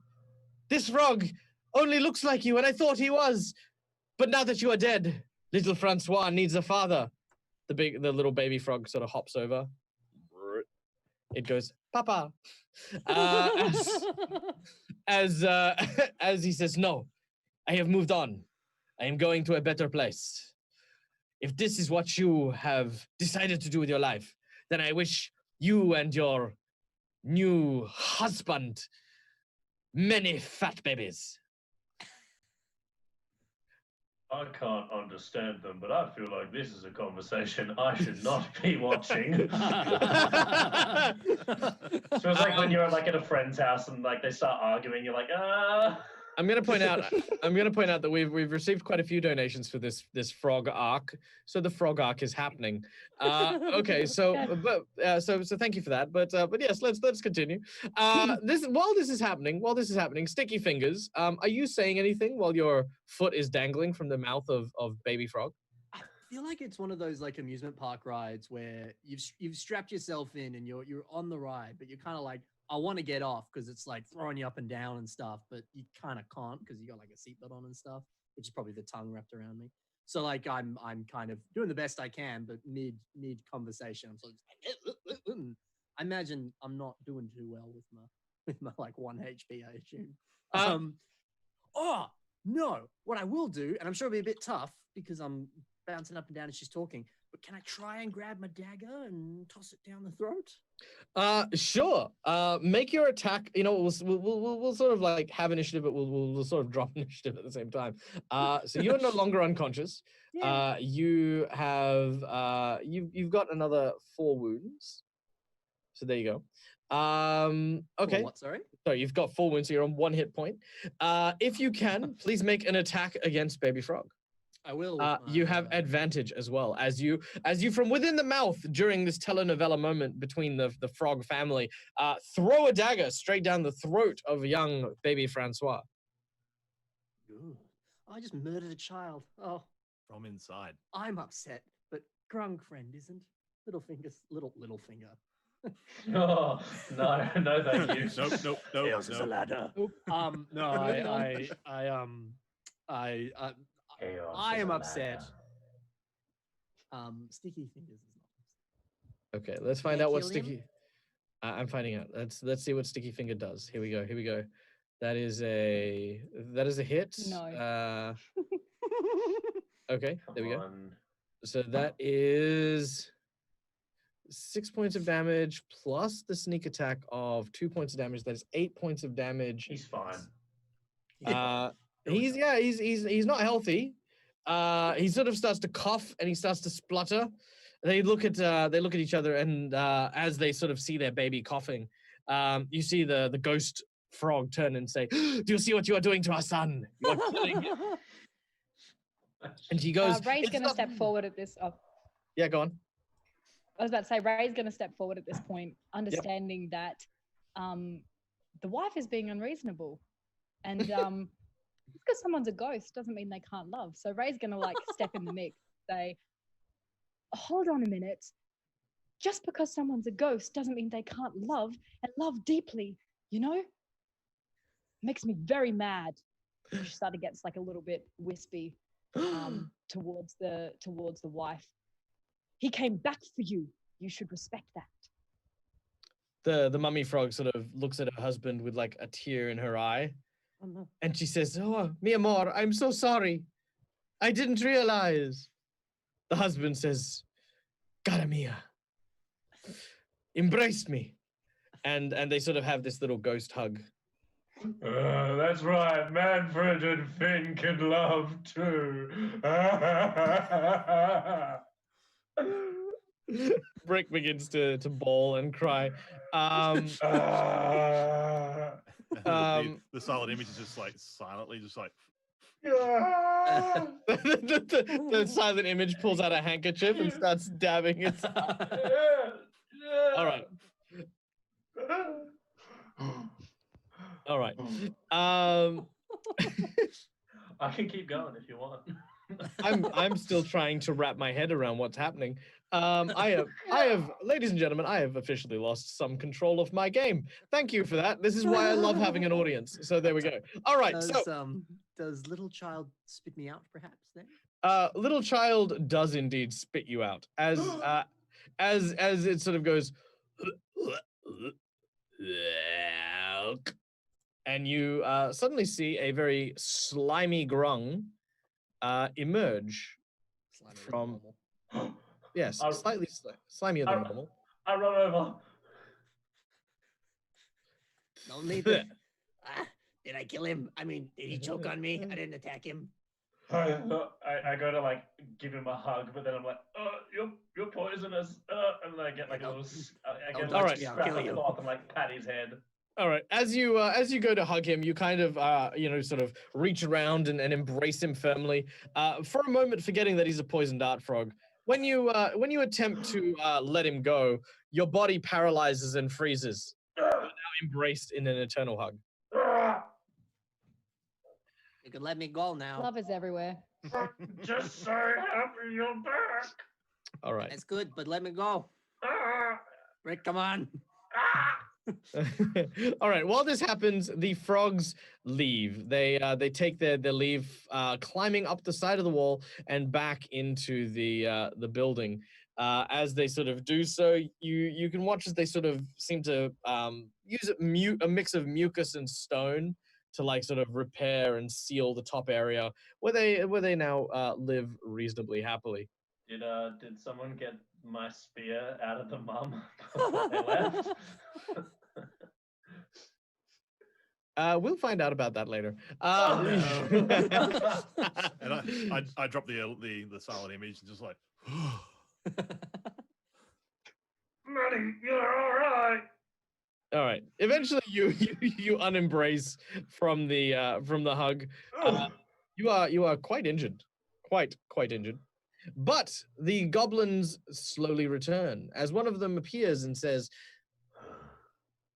This frog only looks like you, and I thought he was. But now that you are dead, little Francois needs a father." The little baby frog sort of hops over. It goes, "Papa." As he says, "No, I have moved on. I am going to a better place. If this is what you have decided to do with your life, then I wish you and your new husband many fat babies." I can't understand them, but I feel like this is a conversation I should not be watching. So it's like when you're like at a friend's house and like they start arguing, you're like, I'm gonna point out that we've received quite a few donations for this frog arc, so the frog arc is happening. Okay, so thank you for that. But yes, let's continue. While this is happening, Stickyfingers, are you saying anything while your foot is dangling from the mouth of baby frog? I feel like it's one of those like amusement park rides where you've strapped yourself in and you're on the ride, but you're kind of like, I want to get off because it's like throwing you up and down and stuff, but you kind of can't because you got like a seatbelt on and stuff, which is probably the tongue wrapped around me. So like I'm kind of doing the best I can, but mid conversation, I'm sort of just like, I imagine I'm not doing too well with my like 1 HP, I assume. Oh no! What I will do, and I'm sure it'll be a bit tough because I'm bouncing up and down as she's talking. But can I try and grab my dagger and toss it down the throat? Sure. Make your attack. You know, we'll sort of like have initiative, but we'll sort of drop initiative at the same time. So you're no longer unconscious. Yeah. You have you've got another 4 wounds. So there you go. Okay. What? Sorry. Sorry, you've got 4 wounds, so you're on 1 hit point. If you can, please make an attack against Baby Frog. I will. You have advantage as well as you from within the mouth during this telenovela moment between the frog family throw a dagger straight down the throat of young baby Francois. Ooh. I just murdered a child. Oh, From inside. I'm upset, but Grung friend isn't. Little finger. Oh, no, thank you. Nope. Chaos is a ladder. No, I am upset. Sticky Fingers is not upset. Okay, let's find I out what kill him? Sticky. I'm finding out. Let's see what Sticky Finger does. Here we go. That is a hit. No. Okay, Come there we go. on. So that is 6 points of damage plus the sneak attack of 2 points of damage. That is 8 points of damage. He's fine. He's not healthy. He sort of starts to cough and he starts to splutter. They look at each other, and as they sort of see their baby coughing, you see the ghost frog turn and say, "Do you see what you are doing to our son? You are killing him." And he goes, Ray's "It's going to not-" step forward at this. Oh, Yeah, go on. I was about to say, Ray's going to step forward at this point, understanding that the wife is being unreasonable. And just because someone's a ghost doesn't mean they can't love. So Ray's going to like step in the mix, say, hold on a minute. Just because someone's a ghost doesn't mean they can't love and love deeply, you know? Makes me very mad. She started gets like a little bit wispy towards the wife. He came back for you. You should respect that. The mummy frog sort of looks at her husband with like a tear in her eye. Oh no. And she says, "Oh, mi amor, I'm so sorry. I didn't realize." The husband says, "Cara mia, embrace me." And they sort of have this little ghost hug. That's right. Manfred and Finn can love too. Brick begins to bawl and cry. The solid image is just like silently, just like. the silent image pulls out a handkerchief and starts dabbing it. All right. All right. I can keep going if you want. I'm still trying to wrap my head around what's happening. I have, ladies and gentlemen, I have officially lost some control of my game. Thank you for that. This is why I love having an audience. So there we go. All right. Does little child spit me out, perhaps? Then. Little child does indeed spit you out as it sort of goes, and you suddenly see a very slimy grung emerge from. Yes, slightly slimier than normal. I run over. No need to. Did I kill him? I mean, did he choke on me? I didn't attack him. I go to like give him a hug, but then I'm like, you're poisonous, and then I get like a little, I get All like right. scrap of cloth and like pat his head. All right. As you go to hug him, you kind of sort of reach around and embrace him firmly. For a moment, forgetting that he's a poisoned dart frog. When you attempt to let him go, your body paralyzes and freezes. You're now embraced in an eternal hug. You can let me go now. Love is everywhere. Just so happy you're back. All right. That's good, but let me go. Rick, come on. All right. While this happens, the frogs leave. They take their leave, climbing up the side of the wall and back into the building. As they sort of do so, you can watch as they sort of seem to use a mix of mucus and stone to like sort of repair and seal the top area where they now live reasonably happily. Did someone get my spear out of the mum before they left? We'll find out about that later. And I drop the silent image and just like, Manny, you're all right. All right. Eventually, you unembrace from the hug. You are quite injured, quite injured. But the goblins slowly return as one of them appears and says,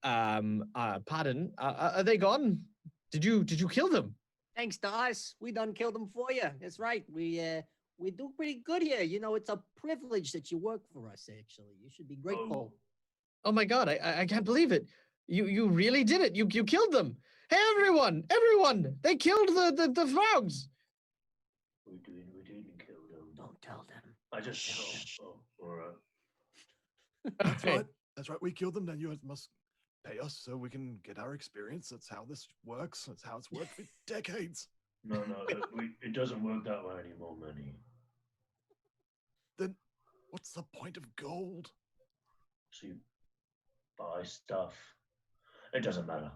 "Pardon, are they gone? Did you kill them?" Thanks to us, we done killed them for you. That's right. We do pretty good here. You know, it's a privilege that you work for us. Actually, you should be grateful. Oh my God, I can't believe it. You really did it. You killed them. Hey, everyone, they killed the frogs. We didn't kill them. Don't tell them. I just all right. That's Okay. right. That's right. We killed them. Then you must pay us so we can get our experience. That's how this works. That's how it's worked for decades. No, it doesn't work that way anymore, Manny. Then what's the point of gold? So you buy stuff. It doesn't matter.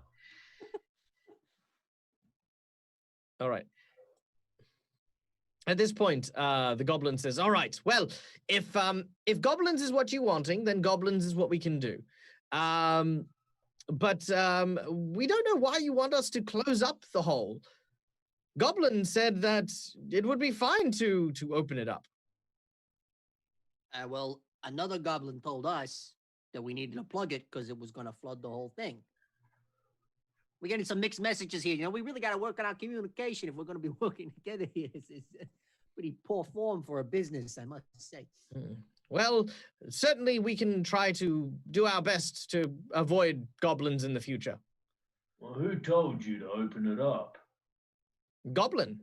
All right. At this point, the goblin says, "All right, well, if goblins is what you're wanting, then goblins is what we can do. But we don't know why you want us to close up the hole. Goblin said that it would be fine to open it up." Well, another goblin told us that we needed to plug it because it was going to flood the whole thing. We're getting some mixed messages here. You know, we really got to work on our communication if we're going to be working together here. It's pretty poor form for a business, I must say. Well, certainly we can try to do our best to avoid goblins in the future. Well, who told you to open it up? Goblin.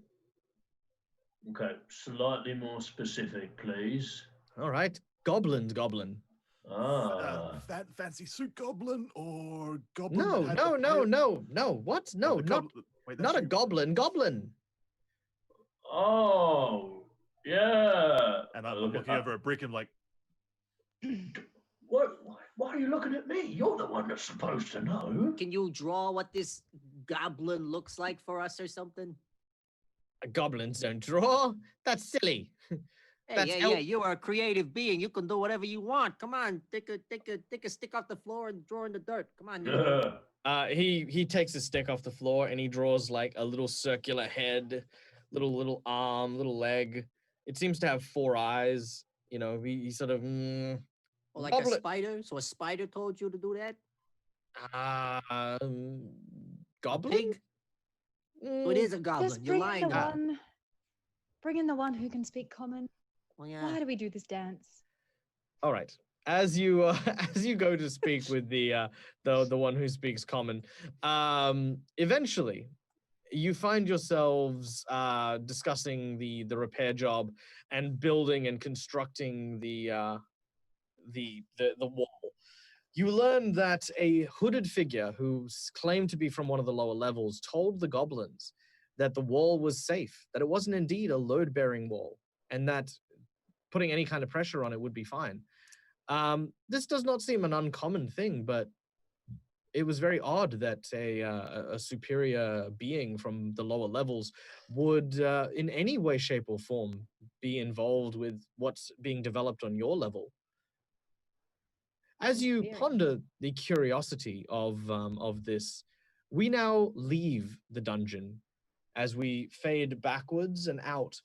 Okay, slightly more specific, please. All right. Goblin. Fancy suit goblin or goblin? No. that had What? the No, the not goblin- wait, that's not a you. Goblin. Oh, yeah. and I'm looking over at Brick and like, What? Why are you looking at me? You're the one that's supposed to know. Can you draw what this goblin looks like for us or something? Goblins don't draw. That's silly. Hey, That's yeah, you are a creative being. You can do whatever you want. Come on, take a stick off the floor and draw in the dirt. Come on. He takes a stick off the floor and he draws like a little circular head, little arm, little leg. It seems to have 4 eyes. You know, he sort of. Or like Goblin- a spider. So a spider told you to do that? Goblin. Pig? So it is a goblin. Just You're lying. bring in the one who can speak common. Well, yeah. Why do we do this dance? All right. As you as you go to speak with the one who speaks common, eventually you find yourselves discussing the repair job and building and constructing the wall. You learn that a hooded figure who claimed to be from one of the lower levels told the goblins that the wall was safe, that it wasn't indeed a load-bearing wall, and that putting any kind of pressure on it would be fine. This does not seem an uncommon thing, but it was very odd that a superior being from the lower levels would, in any way, shape, or form, be involved with what's being developed on your level. As you ponder the curiosity of this, we now leave the dungeon as we fade backwards and out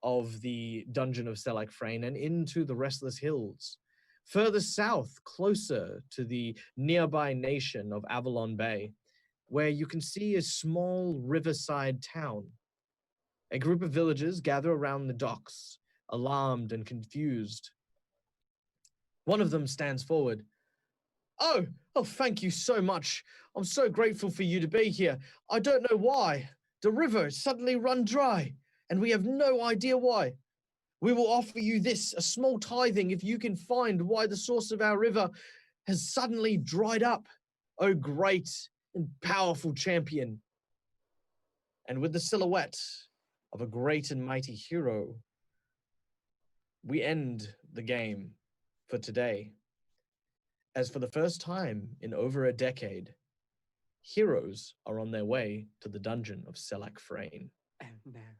of the dungeon of Selak Frayne and into the Restless Hills. Further south, closer to the nearby nation of Avalon Bay, where you can see a small riverside town. A group of villagers gather around the docks, alarmed and confused. One of them stands forward. Oh, thank you so much. I'm so grateful for you to be here. I don't know why. The river suddenly run dry, and we have no idea why. We will offer you this, a small tithing, if you can find why the source of our river has suddenly dried up, O great and powerful champion. And with the silhouette of a great and mighty hero, we end the game for today. As for the first time in over a decade, heroes are on their way to the dungeon of Selak Frayne. And now